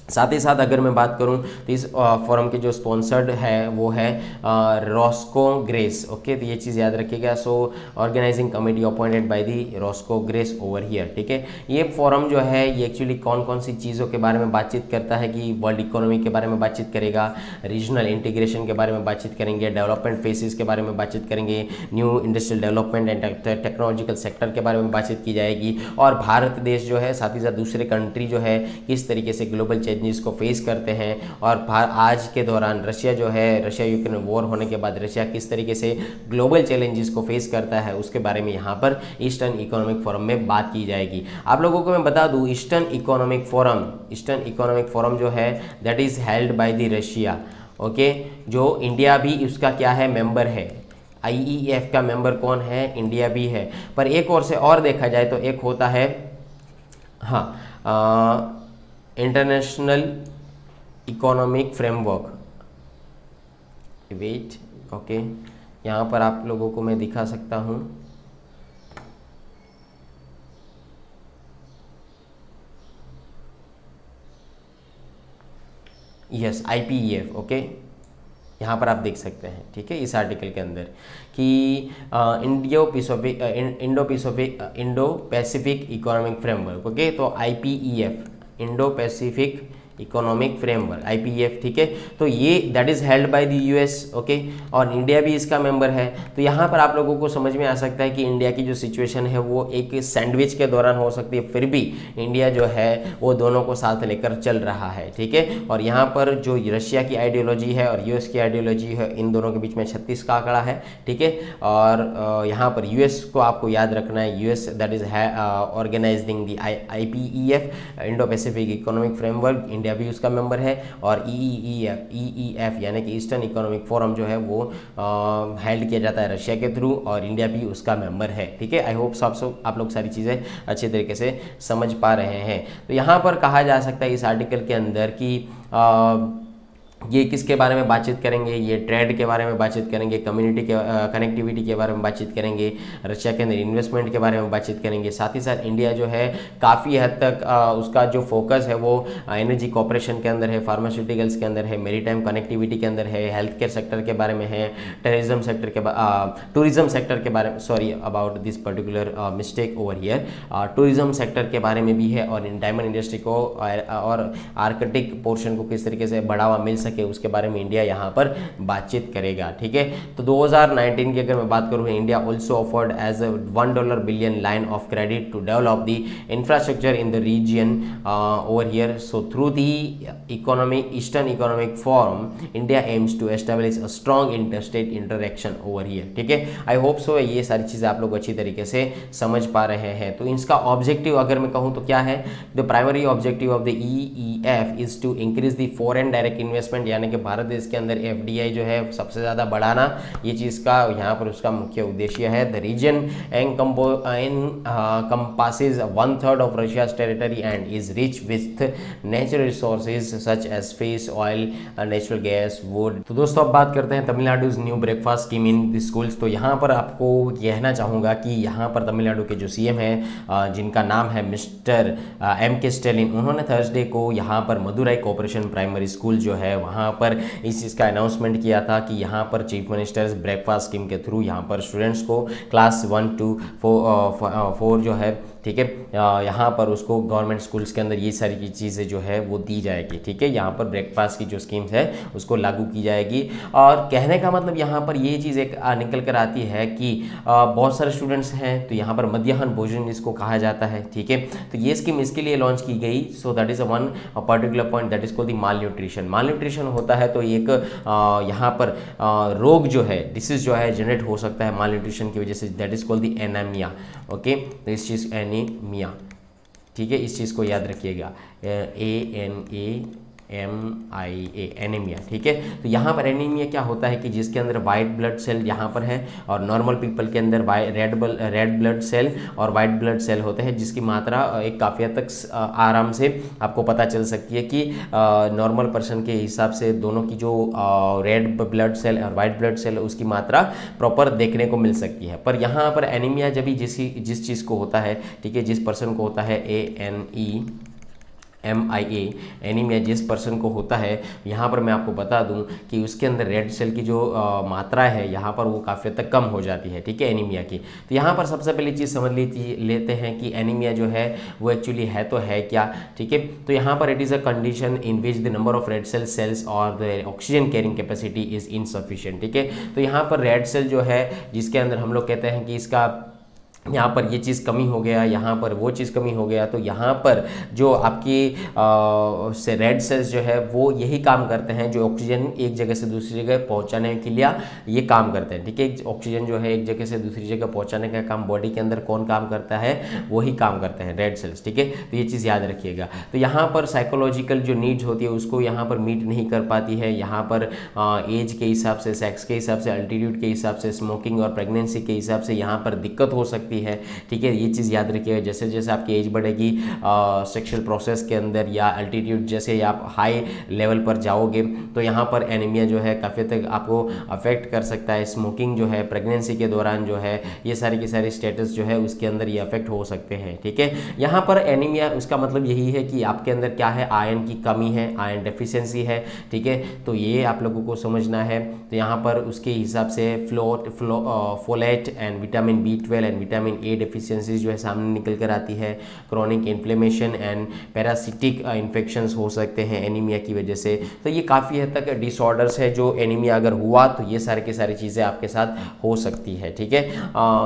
[SPEAKER 2] साथ ही साथ अगर मैं बात करूं तो इस फोरम के जो स्पॉन्सर्ड है वो है रॉस्को ग्रेस, ओके। तो ये चीज़ याद रखिएगा। So organising committee appointed by the Roscoe Grace over here, ठीक है। ये फोरम जो है ये एक्चुअली कौन कौन सी चीज़ों के बारे में बातचीत करता है कि वर्ल्ड इकोनॉमी के बारे में बातचीत करेगा, रीजनल इंटीग्रेशन के बारे में बातचीत करेंगे, डेवलपमेंट फेसेस के बारे में बातचीत करेंगे, new industrial development and technological sector के बारे में बातचीत की जाएगी, और भारत देश जो है साथ ही साथ दूसरे कंट्री जो है किस तरीके से ग्लोबल जिसको फेस करते हैं, और आज के दौरान रशिया जो है, रशिया यूक्रेन वॉर होने के बाद रशिया किस तरीके से ग्लोबल चैलेंजेस को फेस करता है, उसके बारे में यहाँ पर ईस्टर्न इकोनॉमिक फोरम में बात की जाएगी। आप लोगों को मैं बता दूँ, ईस्टर्न इकोनॉमिक फोरम जो है that is held by the Russia, okay. जो इंडिया भी उसका क्या है, मेंबर है। IEF का मेंबर कौन है, इंडिया भी है। पर एक और से और देखा जाए तो एक होता है international economic framework, wait, okay, यहाँ पर आप लोगों को मैं दिखा सकता हूँ। यस, IPEF, ओके, यहाँ पर आप देख सकते हैं, ठीक है, इस आर्टिकल के अंदर कि Indo Pacific economic framework, okay, तो IPEF, Indo Pacific economic framework, IPEF, ठीक है, तो ये that is held by the US, okay, और इंडिया भी इसका मेंबर है। तो यहाँ पर आप लोगों को समझ में आ सकता है कि इंडिया की जो सिचुएशन है वो एक सैंडविच के दौरान हो सकती है, फिर भी इंडिया जो है वो दोनों को साथ लेकर चल रहा है, ठीक है। और यहाँ पर जो रशिया की आइडियोलॉजी है और US की आइडियोलॉजी है, इन दोनों के बीच में 36 का आंकड़ा है, ठीक है। और यहाँ पर US को आपको याद रखना है, US that is organizing the IPEF, Indo Pacific economic framework, India भी उसका मेंबर है। और EEF यानी कि ईस्टर्न इकोनॉमिक फोरम जो है वो हेल्ड किया जाता है रशिया के थ्रू, और इंडिया भी उसका मेंबर है, ठीक है। आई होप आप लोग सारी चीज़ें अच्छे तरीके से समझ पा रहे हैं। तो यहाँ पर कहा जा सकता है इस आर्टिकल के अंदर कि ये किसके बारे में बातचीत करेंगे, ये ट्रेड के बारे में बातचीत करेंगे, कम्युनिटी के कनेक्टिविटी के बारे में बातचीत करेंगे, रशिया के अंदर इन्वेस्टमेंट के बारे में बातचीत करेंगे। साथ ही साथ इंडिया जो है काफ़ी हद तक उसका जो फोकस है वो एनर्जी कॉपरेशन के अंदर है, फार्मास्यूटिकल्स के अंदर है, मेरीटाइम कनेक्टिविटी के अंदर है, हेल्थ केयर सेक्टर के बारे में है, टूरिज्म सेक्टर के बारे में, sorry about this particular mistake over here, tourism sector के बारे में भी है, और डायमंड इंडस्ट्री को और आर्कटिक पोर्शन को किस तरीके से बढ़ावा मिल सके उसके बारे में इंडिया यहाँ पर बातचीत करेगा, ठीक है। तो 2019 की अगर मैं बात करूँ, India also offered as $1 billion line of credit to develop the infrastructure in the region over here. So through the eastern economic forum India aims to establish a strong interstate interaction over here, ठीक है। आई hope सो ये सारी चीज़ें आप लोग अच्छी तरीके से समझ पा रहे हैं। तो इसका ऑब्जेक्टिव अगर मैं कहूँ तो क्या है, the primary objective of the EEF is to increase the foreign direct investment, यानी कि भारत देश के अंदर FDI जो है सबसे ज़्यादा बढ़ाना, ये चीज़ का यहाँ पर उसका मुख्य उद्देश्य है। The region encompasses 1/3 of Russia's territory and is rich with natural resources such as fish, oil, natural gas, wood। तो दोस्तों अब बात करते हैं Tamil Nadu new breakfast scheme in the schools. तो यहाँ पर आपको कहना चाहूँगा कि यहाँ पर तमिलनाडु के जो CM है जिनका नाम है मिस्टर M.K. स्टैलिन, उन्होंने थर्सडे को यहाँ पर मदुराई कोऑपरेशन प्राइमरी स्कूल जो है वहाँ पर इस चीज़ का अनाउंसमेंट किया था कि यहाँ पर चीफ मिनिस्टर्स ब्रेकफास्ट स्कीम के थ्रू यहाँ पर स्टूडेंट्स को क्लास 1 to 4 जो है, ठीक है, यहाँ पर उसको गवर्नमेंट स्कूल्स के अंदर ये सारी चीज़ें जो है वो दी जाएगी, ठीक है। यहाँ पर ब्रेकफास्ट की जो स्कीम्स है उसको लागू की जाएगी। और कहने का मतलब यहाँ पर ये चीज़ एक निकल कर आती है कि बहुत सारे स्टूडेंट्स हैं, तो यहाँ पर मध्याह्न भोजन जिसको कहा जाता है, ठीक है। तो ये स्कीम इसके लिए लॉन्च की गई। So that is one particular point that is called the mall nutrition होता है। तो एक यहाँ पर रोग जो है, डिसीज जो है जनरेट हो सकता है माल न्यूट्रिशन की वजह से, that is called the anaemia, okay. तो इस चीज़ एनीमिया, ठीक है, इस चीज़ को याद रखिएगा, ANAMIA, एनीमिया, ठीक है। तो यहाँ पर एनीमिया क्या होता है कि जिसके अंदर वाइट ब्लड सेल यहाँ पर है, और नॉर्मल पीपल के अंदर रेड ब्लड सेल और वाइट ब्लड सेल होते हैं, जिसकी मात्रा एक काफ़ी हद तक आराम से आपको पता चल सकती है कि नॉर्मल पर्सन के हिसाब से दोनों की जो रेड ब्लड सेल और वाइट ब्लड सेल उसकी मात्रा प्रॉपर देखने को मिल सकती है। पर यहाँ पर एनीमिया जब भी जिस चीज़ को होता है, ठीक है, जिस पर्सन को होता है ANEMIA, एनीमिया जिस पर्सन को होता है, यहाँ पर मैं आपको बता दूं कि उसके अंदर रेड सेल की जो मात्रा है यहाँ पर वो काफ़ी तक कम हो जाती है, ठीक है, एनीमिया की। तो यहाँ पर सबसे पहली चीज़ समझ लेते हैं कि एनीमिया जो है वो एक्चुअली है तो है क्या, ठीक है। तो यहाँ पर it is a condition in which the number of red cells or the oxygen carrying capacity is insufficient, ठीक है। तो यहाँ पर रेड सेल जो है जिसके अंदर हम लोग कहते हैं कि इसका यहाँ पर ये चीज़ कमी हो गया, यहाँ पर वो चीज़ कमी हो गया, तो यहाँ पर जो आपकी से रेड सेल्स जो है वो यही काम करते हैं, जो ऑक्सीजन एक जगह से दूसरी जगह पहुँचाने के लिए ये काम करते हैं, ठीक है। ऑक्सीजन जो है एक जगह से दूसरी जगह पहुँचाने का काम बॉडी के अंदर कौन काम करता है, वही काम करते हैं रेड सेल्स, ठीक है। तो ये चीज़ याद रखिएगा। तो यहाँ पर साइकोलॉजिकल जो नीड्स होती है उसको यहाँ पर मीट नहीं कर पाती है। यहाँ पर एज के हिसाब से, सेक्स के हिसाब से, अल्टीट्यूड के हिसाब से, स्मोकिंग और प्रेगनेंसी के हिसाब से यहाँ पर दिक्कत हो सकती पॉसिबिलिटी है, ठीक है। ये चीज़ याद रखिएगा, जैसे जैसे आपकी एज बढ़ेगी सेक्शुअल प्रोसेस के अंदर या अल्टीट्यूड जैसे आप हाई लेवल पर जाओगे तो यहाँ पर एनीमिया जो है काफ़ी तक आपको अफेक्ट कर सकता है। स्मोकिंग जो है प्रेगनेंसी के दौरान जो है ये सारी की सारी स्टेटस जो है उसके अंदर ये अफेक्ट हो सकते हैं, ठीक है। यहाँ पर एनीमिया उसका मतलब यही है कि आपके अंदर क्या है, आयरन की कमी है, आयरन डेफिशिएंसी है, ठीक है। तो ये आप लोगों को समझना है। तो यहाँ पर उसके हिसाब से folate and vitamin B12 and vitamin A deficiencies जो है सामने निकल कर आती है। Chronic inflammation and parasitic infections हो सकते हैं एनीमिया की वजह से। तो ये काफ़ी हद तक डिसऑर्डर्स है जो एनीमिया अगर हुआ तो ये सारी की सारी चीज़ें आपके साथ हो सकती है, ठीक है।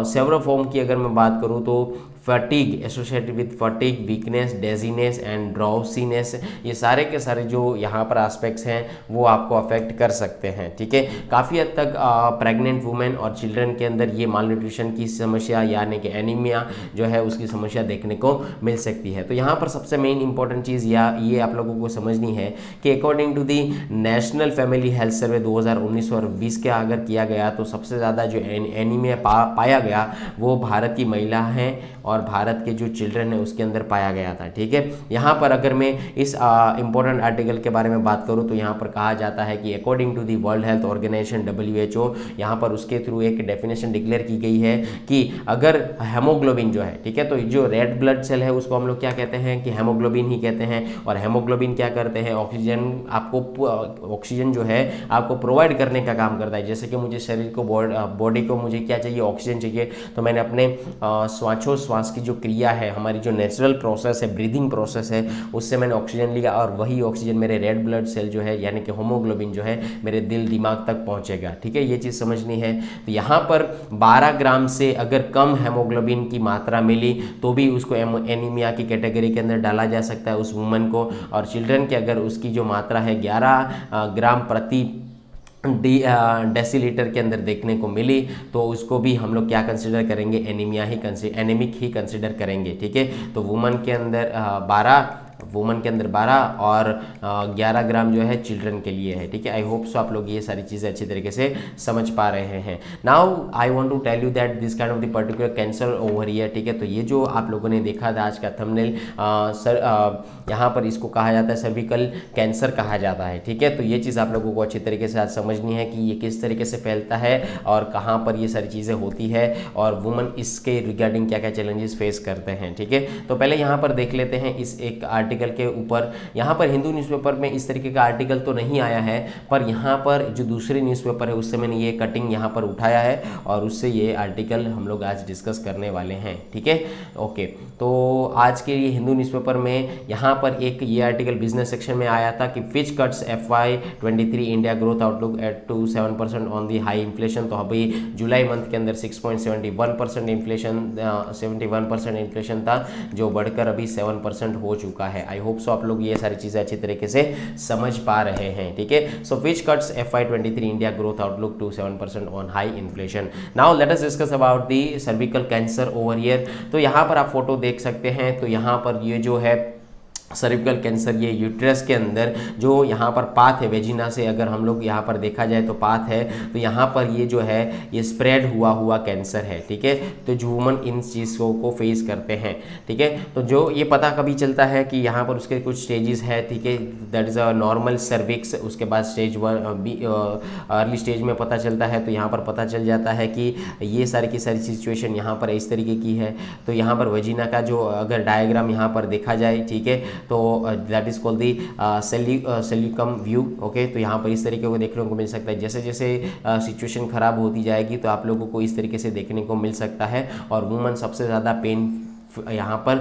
[SPEAKER 2] सेवरल फॉर्म की अगर मैं बात करूँ तो fatigue associated with fatigue, weakness, dizziness and drowsiness, ये सारे के सारे जो यहाँ पर एस्पेक्ट्स हैं वो आपको अफेक्ट कर सकते हैं, ठीक है। काफ़ी हद तक प्रेग्नेंट वुमेन और चिल्ड्रन के अंदर ये माल न्यूट्रिशन की समस्या यानी कि एनीमिया जो है उसकी समस्या देखने को मिल सकती है। तो यहाँ पर सबसे मेन इंपॉर्टेंट चीज़ ये आप लोगों को समझनी है कि according to the national family health survey 2019 और 20 के अगर किया गया तो सबसे ज़्यादा जो एनीमिया पाया गया वो भारत की महिला हैं और भारत के जो चिल्ड्रन है उसके अंदर पाया गया था, ठीक है। यहाँ पर अगर मैं इस इंपॉर्टेंट आर्टिकल के बारे में बात करूँ तो यहाँ पर कहा जाता है कि according to the world health organization WHO, यहाँ पर उसके थ्रू एक डेफिनेशन डिक्लेयर की गई है कि अगर हेमोग्लोबिन जो है, ठीक है, तो जो रेड ब्लड सेल है उसको हम लोग क्या कहते हैं कि हेमोग्लोबिन ही कहते हैं। और हेमोग्लोबिन क्या करते हैं, ऑक्सीजन जो है आपको प्रोवाइड करने का काम करता है। जैसे कि मुझे शरीर को बॉडी को मुझे क्या चाहिए, ऑक्सीजन चाहिए, तो मैंने अपने श्वास की जो क्रिया है, हमारी जो नेचुरल प्रोसेस है, ब्रीदिंग प्रोसेस है, उससे मैंने ऑक्सीजन लिया और वही ऑक्सीजन मेरे रेड ब्लड सेल जो है यानी कि हेमोग्लोबिन जो है मेरे दिल दिमाग तक पहुंचेगा, ठीक है। ये चीज़ समझनी है। तो यहाँ पर 12 ग्राम से अगर कम हेमोग्लोबिन की मात्रा मिली तो भी उसको एनीमिया की कैटेगरी के अंदर डाला जा सकता है उस वुमन को। और चिल्ड्रन के अगर उसकी जो मात्रा है 11 ग्राम प्रति डेसीलीटर के अंदर देखने को मिली तो उसको भी हम लोग क्या कंसिडर करेंगे, एनीमिक ही कंसिडर करेंगे, ठीक है। तो वुमन के अंदर 12 और 11 ग्राम जो है चिल्ड्रन के लिए है, ठीक है। आई होप सो आप लोग ये सारी चीज़ें अच्छी तरीके से समझ पा रहे हैं। Now I want to tell you that this kind of the particular cancer over here, ठीक है। तो ये जो आप लोगों ने देखा था आज का थंबनेल, यहाँ पर इसको कहा जाता है सर्विकल कैंसर कहा जाता है, ठीक है। तो ये चीज़ आप लोगों को अच्छी तरीके से आज समझनी है कि ये किस तरीके से फैलता है और कहाँ पर ये सारी चीज़ें होती है और वुमन इसके रिगार्डिंग क्या क्या चैलेंजेस फेस करते हैं, ठीक है। तो पहले यहाँ पर देख लेते हैं इस एक आर्टिकल के ऊपर। यहाँ पर हिंदू न्यूज़पेपर में इस तरीके का आर्टिकल तो नहीं आया है, पर यहाँ पर जो दूसरे न्यूज़पेपर है उससे मैंने ये कटिंग यहाँ पर उठाया है और उससे ये आर्टिकल हम लोग आज डिस्कस करने वाले हैं, ठीक है। ओके, तो आज के लिए हिंदू न्यूज़पेपर में यहाँ पर एक ये आर्टिकल बिजनेस सेक्शन में आया था कि Fitch cuts FY23 India growth outlook at to 7% on the high inflation. तो अभी जुलाई मंथ के अंदर 6.71% इन्फ्लेशन 71% इन्फ्लेशन था जो बढ़कर अभी 7% हो चुका है। आई होप सो आप लोग ये सारी चीज़ें अच्छी तरीके से समझ पा रहे हैं, ठीक है। So Fitch cuts FY23 India growth outlook to 7% on high inflation. Now let us discuss about the cervical cancer over here. तो यहाँ पर आप फोटो देख सकते हैं। तो यहाँ पर ये जो है सर्विकल कैंसर, ये यूट्रस के अंदर जो यहाँ पर पाथ है वेजिना से अगर हम लोग यहाँ पर देखा जाए तो पाथ है, तो यहाँ पर ये जो है ये स्प्रेड हुआ कैंसर है, ठीक है। तो जो वुमन इन चीज़ों को फेस करते हैं, ठीक है। तो जो ये पता कभी चलता है कि यहाँ पर उसके कुछ स्टेजेस है, ठीक है। That is a normal cervix, उसके बाद स्टेज 1 अर्ली स्टेज में पता चलता है। तो यहाँ पर पता चल जाता है कि ये सारी की सारी सिचुएशन यहाँ पर इस तरीके की है। तो यहाँ पर वेजिना का जो अगर डायग्राम यहाँ पर देखा जाए, ठीक है, तो दैट इज कॉल्ड दी सेल्यूकम व्यू, ओके। तो यहाँ पर इस तरीके को देखने को मिल सकता है। जैसे जैसे सिचुएशन खराब होती जाएगी तो आप लोगों को इस तरीके से देखने को मिल सकता है और वुमन सबसे ज़्यादा पेन यहाँ पर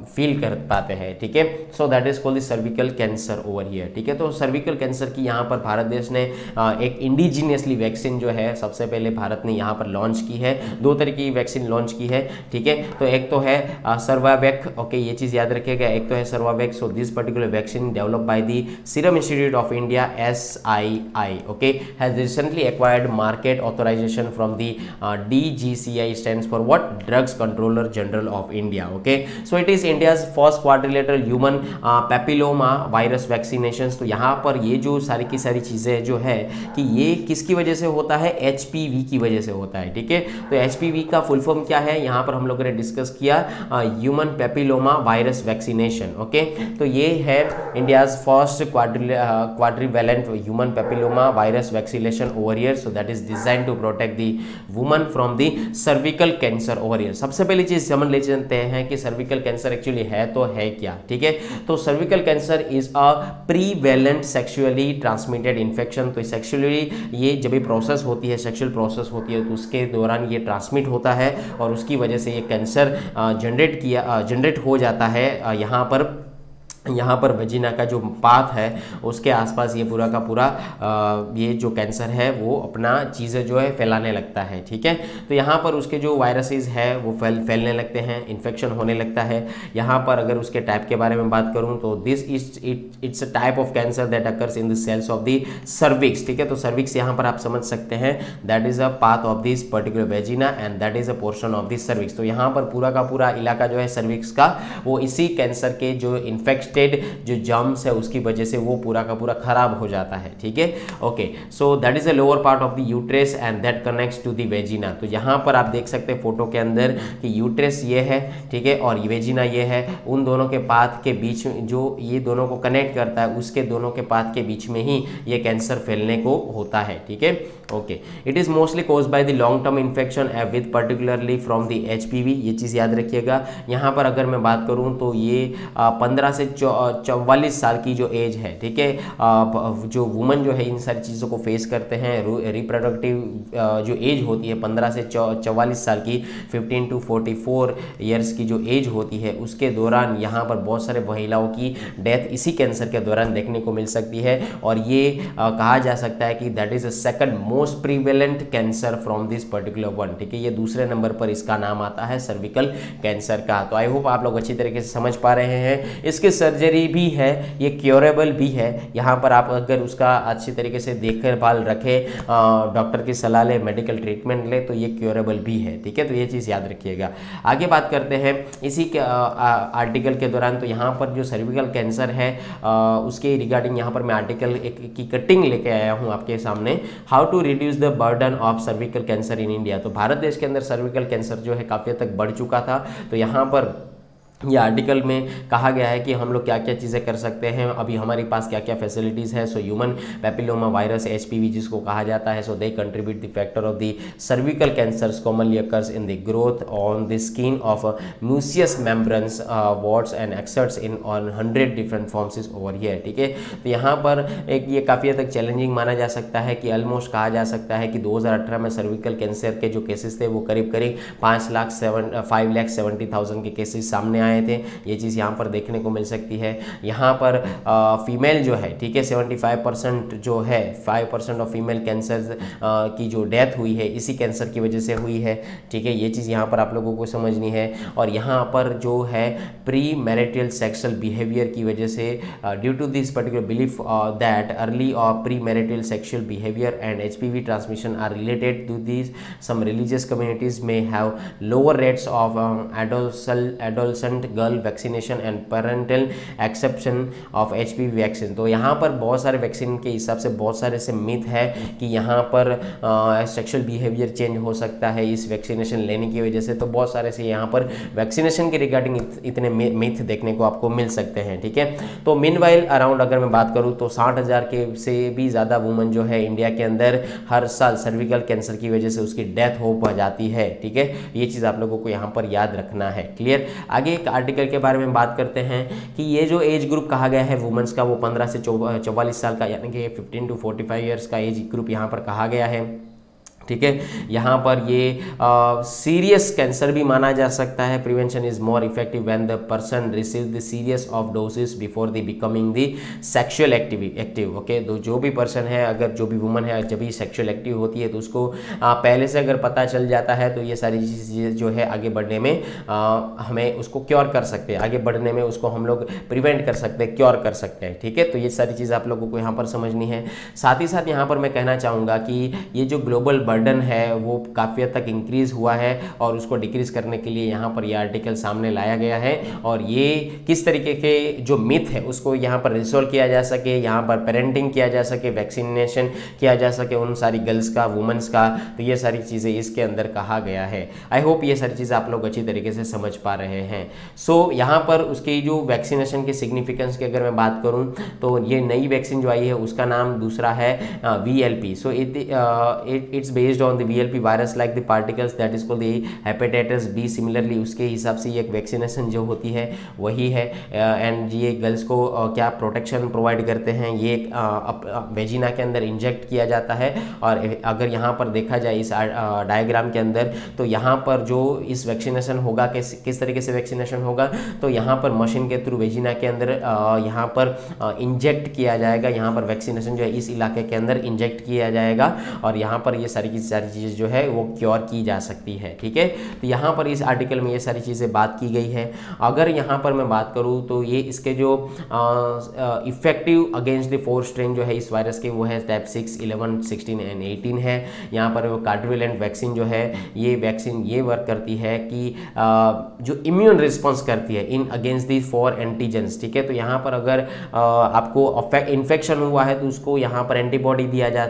[SPEAKER 2] फील कर पाते हैं, ठीक है। सो that is called the cervical cancer over here, ठीक है। तो सर्विकल कैंसर की यहाँ पर भारत देश ने एक इंडिजीनियसली वैक्सीन जो है सबसे पहले भारत ने यहाँ पर लॉन्च की है। 2 तरह की वैक्सीन लॉन्च की है, ठीक है। तो एक तो है सर्वावैक, ओके, ये चीज़ याद रखिएगा। एक तो है Cervavac. So this particular vaccine develop by the Serum Institute of India SII, okay, has recently acquired market authorization from the DGCI, stands for what, Drugs Controller General of India. Okay, so it is India's first quadrilateral human papilloma virus vaccination. तो यहाँ पर ये जो सारी की सारी चीज़ें जो है कि ये किसकी वजह से होता है, HPV की वजह से होता है. ठीक है, तो HPV का फुल फॉर्म क्या है यहाँ पर हम लोगों ने डिस्कस किया, human papilloma virus vaccination. Okay, तो ये है India's first quadrivalent human papilloma virus vaccination over here. So that is design to protect the woman from the cervical cancer over here. सबसे पहली चीज समझ ले जानते हैं कि सर्विकल कैंसर एक्चुअली है तो है क्या. ठीक है, तो cervical cancer is a prevalent sexually transmitted infection. तो सेक्सुअली ये जब भी प्रोसेस होती है, सेक्सुअल प्रोसेस होती है, तो उसके दौरान ये ट्रांसमिट होता है और उसकी वजह से ये कैंसर जनरेट हो जाता है. यहाँ पर वजीना का जो पाथ है उसके आसपास ये पूरा का पूरा ये जो कैंसर है वो अपना चीज़ें जो है फैलाने लगता है. ठीक है, तो यहाँ पर उसके जो वायरसेस है वो फैलने लगते हैं, इन्फेक्शन होने लगता है. यहाँ पर अगर उसके टाइप के बारे में बात करूँ तो it's a type of cancer that occurs in the cells of the cervix. ठीक है, तो सर्विक्स यहाँ पर आप समझ सकते हैं that is a path of this particular vagina and that is a portion of this cervix. तो यहाँ पर पूरा का पूरा इलाका जो है सर्विक्स का वो इसी कैंसर के जो जो जर्म्स है उसकी वजह से वो पूरा का पूरा खराब हो जाता है. ठीक है, okay, so that is a lower part of the uterus and that connects to the vagina. तो यहाँ पर आप देख सकते हैं फोटो के अंदर कि यूट्रस ये है, ठीक है, और वेजिना ये है. उन दोनों के पाथ के बीच में जो ये दोनों को कनेक्ट करता है उसके दोनों के पाथ के बीच में ही ये कैंसर फैलने को होता है. ठीक है, okay, it is mostly caused by the long term infection with particularly from the HPV. ये चीज़ याद रखिएगा. यहाँ पर अगर मैं बात करूँ तो ये 15 से 44 साल की जो एज है, ठीक है, जो वुमन जो है इन सारी चीज़ों को फेस करते हैं. रिप्रोडक्टिव जो एज होती है 15 से 44 साल की, 15 to 44 ईयर्स की जो एज होती है उसके दौरान यहाँ पर बहुत सारे महिलाओं की डेथ इसी कैंसर के दौरान देखने को मिल सकती है. और ये कहा जा सकता है कि that is a second most prevalent cancer from this particular one. ठीक है, ये दूसरे नंबर पर इसका नाम आता है सर्विकल कैंसर का. तो आई होप आप लोग अच्छी तरीके से समझ पा रहे हैं. इसके सर्जरी भी है, ये क्योरेबल भी है. यहाँ पर आप अगर उसका अच्छी तरीके से देखभाल रखें, डॉक्टर की सलाह ले, मेडिकल ट्रीटमेंट ले, तो ये क्योरेबल भी है. ठीक है, तो ये चीज़ याद रखिएगा. आगे बात करते हैं इसी के आर्टिकल के दौरान. तो यहाँ पर जो सर्विकल कैंसर है उसके रिगार्डिंग यहाँ पर मैं आर्टिकल की कटिंग लेके आया हूँ आपके सामने. How to reduce the burden of cervical cancer in India. तो भारत देश के अंदर सर्विकल कैंसर जो है काफ़ी हद तक बढ़ चुका था. तो यहाँ पर ये आर्टिकल में कहा गया है कि हम लोग क्या क्या चीज़ें कर सकते हैं, अभी हमारे पास क्या क्या फैसिलिटीज़ है. So human papilloma virus HPV जिसको कहा जाता है, so they contribute the factor of the cervical cancers commonly occurs in the growth on the skin of mucous membranes warts and exerts in on 100 different forms over here. ठीक है, तो यहाँ पर एक ये काफ़ी हद तक चैलेंजिंग माना जा सकता है कि ऑलमोस्ट कहा जा सकता है कि 2018 में सर्विकल कैंसर के जो केसेस थे वो करीब 5,70,000 के केसेस सामने आए थे. ये चीज़ यहाँ पर देखने को मिल सकती है. यहाँ पर फीमेल जो है, ठीक है, 75% जो है 5% ऑफ फीमेल कैंसर की जो डेथ हुई है इसी कैंसर की वजह से हुई है. ठीक है, ये चीज़ यहाँ पर आप लोगों को समझनी है. और यहाँ पर जो है प्री मैरिटल सेक्सुअल बिहेवियर की वजह से due to this particular belief that early or premarital sexual behaviour and HPV transmission are related to this, some religious communities में have lower rates of adolescent girl vaccination and parental exception of HPV vaccine. तो यहाँ पर बहुत सारे vaccine के हिसाब से बहुत सारे से मिथ है कि यहाँ पर सेक्सुअल बिहेवियर चेंज हो सकता है इस वैक्सीनेशन लेने की वजह से. तो बहुत सारे से यहाँ पर वैक्सीनेशन के रिगार्डिंग इतने मिथ देखने को आपको मिल सकते हैं. ठीक है, तो मीनवाइल अराउंड अगर मैं बात करूँ तो 60,000 के से भी ज़्यादा वुमन जो है इंडिया के अंदर हर साल सर्विकल कैंसर की वजह से उसकी डेथ हो जाती है. ठीक है, ये चीज़ आप लोगों को यहाँ पर याद रखना है. क्लियर. आगे एक आर्टिकल के बारे में बात करते हैं कि ये जो एज ग्रुप कहा गया है वुमेन्स का वो 15 से 44 साल का यानी कि 15 to 45 ईयर्स का एज ग्रुप यहाँ पर कहा गया है. ठीक है, यहाँ पर ये सीरियस कैंसर भी माना जा सकता है. Prevention is more effective when the person receive the serious of doses before the becoming the sexual active. Okay, तो जो भी पर्सन है, अगर जो भी वुमन है जब भी सेक्सुअल एक्टिव होती है तो उसको पहले से अगर पता चल जाता है तो ये सारी चीज़ें जो है आगे बढ़ने में हमें उसको क्योर कर सकते हैं, आगे बढ़ने में उसको हम लोग प्रिवेंट कर सकते हैं, क्योर कर सकते हैं. ठीक है, तो ये सारी चीज़ आप लोगों को यहाँ पर समझनी है. साथ ही साथ यहाँ पर मैं कहना चाहूँगा कि ये जो ग्लोबल बर्डन है वो काफ़ी हद तक इंक्रीज़ हुआ है और उसको डिक्रीज़ करने के लिए यहाँ पर ये आर्टिकल सामने लाया गया है और ये किस तरीके के जो मिथ है उसको यहाँ पर रिसॉल्व किया जा सके, यहाँ पर पेरेंटिंग किया जा सके, वैक्सीनेशन किया जा सके उन सारी गर्ल्स का, वुमेंस का, तो ये सारी चीज़ें इसके अंदर कहा गया है। आई होप ये सारी चीज़ें आप लोग अच्छी तरीके से समझ पा रहे हैं। सो यहाँ पर उसकी जो वैक्सीनेशन की सिग्निफिकेंस की अगर मैं बात करूँ तो ये नई वैक्सीन जो आई है उसका नाम दूसरा है VLP। So it's based on the VLP virus like the particles that is called the hepatitis B। Similarly उसके हिसाब से ये एक वैक्सीनेशन जो होती है वही है एंड ये गर्ल्स को क्या प्रोटेक्शन प्रोवाइड करते हैं, ये वेजिना के अंदर इंजेक्ट किया जाता है। और अगर यहाँ पर देखा जाए इस डायग्राम के अंदर तो यहाँ पर जो इस वैक्सीनेशन होगा किस तरीके से वैक्सीनेशन होगा, तो यहाँ पर मशीन के थ्रू वेजिना के अंदर यहाँ पर इंजेक्ट किया जाएगा, यहाँ पर वैक्सीनेशन जो है इस इलाके के अंदर इंजेक्ट किया जाएगा और यहाँ पर ये सारी की सारी चीज़ें जो है वो क्योर की जा सकती है। ठीक है, तो यहाँ पर इस आर्टिकल में ये सारी चीज़ें बात की गई है। अगर यहाँ पर मैं बात करूँ तो ये इसके जो इफेक्टिव अगेंस्ट द 4 स्ट्रेन जो है इस वायरस के वो है टाइप 6, 11, 16 एंड 18 है। यहाँ पर वो कार्डिवेलेंट वैक्सीन जो है ये वैक्सीन ये वर्क करती है कि जो इम्यून रिस्पॉन्स करती है इन अगेंस्ट दी 4 एंटीजेंस। ठीक है, तो यहाँ पर अगर आपको इन्फेक्शन हुआ है तो उसको यहाँ पर एंटीबॉडी दिया जा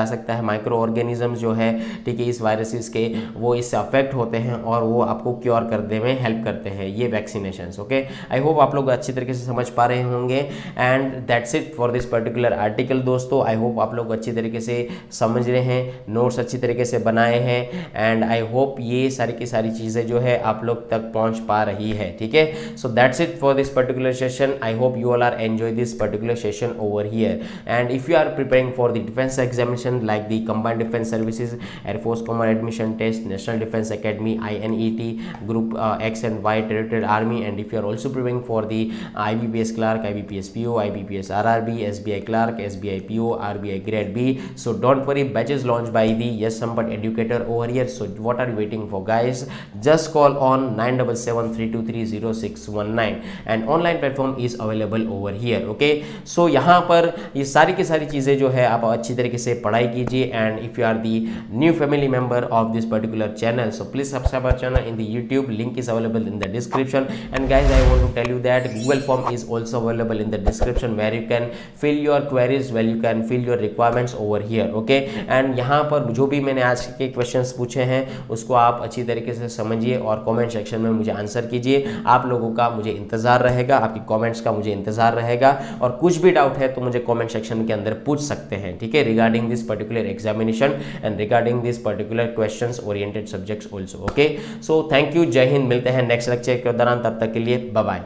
[SPEAKER 2] सकता है। माइक्रो ऑर्गेनिज्म जो है ठीक है इस वायरसेस के वो इससे अफेक्ट होते हैं और वो आपको क्योर करने में हेल्प करते हैं ये वैक्सीनेशंस। ओके, आई होप आप लोग अच्छी तरीके से समझ पा रहे होंगे and that's it for this particular article. दोस्तों आई होप आप लोग अच्छी तरीके से समझ रहे हैं, नोट्स अच्छी तरीके से बनाए हैं एंड आई होप ये सारी की सारी चीज़ें जो है आप लोग तक पहुंच पा रही है। ठीक है, so that's it for this particular session. I hope you all are enjoy this particular session over here, and if you are preparing for the defense examination like the combined defense services, air force command admission test, national defense academy, INET, group X and Y, territorial army, and if you are also preparing for the IBPS clerk, IBPS PO, IBPS RRB, SBI clerk, SBI PO, RBI grade B, so don't worry, batches launched by the Yes Sampat Educator over here. So what are you waiting for guys? Just call on 9773230619 and online platform is available over here. Okay, so यहाँ पर ये सारी की सारी चीज़ें जो है आप अच्छी तरीके से पढ़ाई कीजिए and if you are the new family member of this particular channel so please subscribe our channel in the YouTube, link is available in the description and guys I want to tell you that Google form is also available in the description where you can fill your queries, where you can fill your requirements over here. Okay, and यहाँ पर जो भी मैंने आज के question पूछे हैं उसको आप अच्छी तरीके से समझिए और कॉमेंट सेक्शन में मुझे आंसर कीजिए। आप लोगों का मुझे इंतजार रहेगा, आपकी कॉमेंट्स का मुझे इंतजार रहेगा और कुछ भी डाउट है तो मुझे कमेंट सेक्शन के अंदर पूछ सकते हैं। ठीक है, regarding this particular examination and regarding this particular questions oriented subjects also. Okay, so thank you, जय हिंद। मिलते हैं नेक्स्ट लेक्चर के दौरान, तब तक के लिए बाय बाय।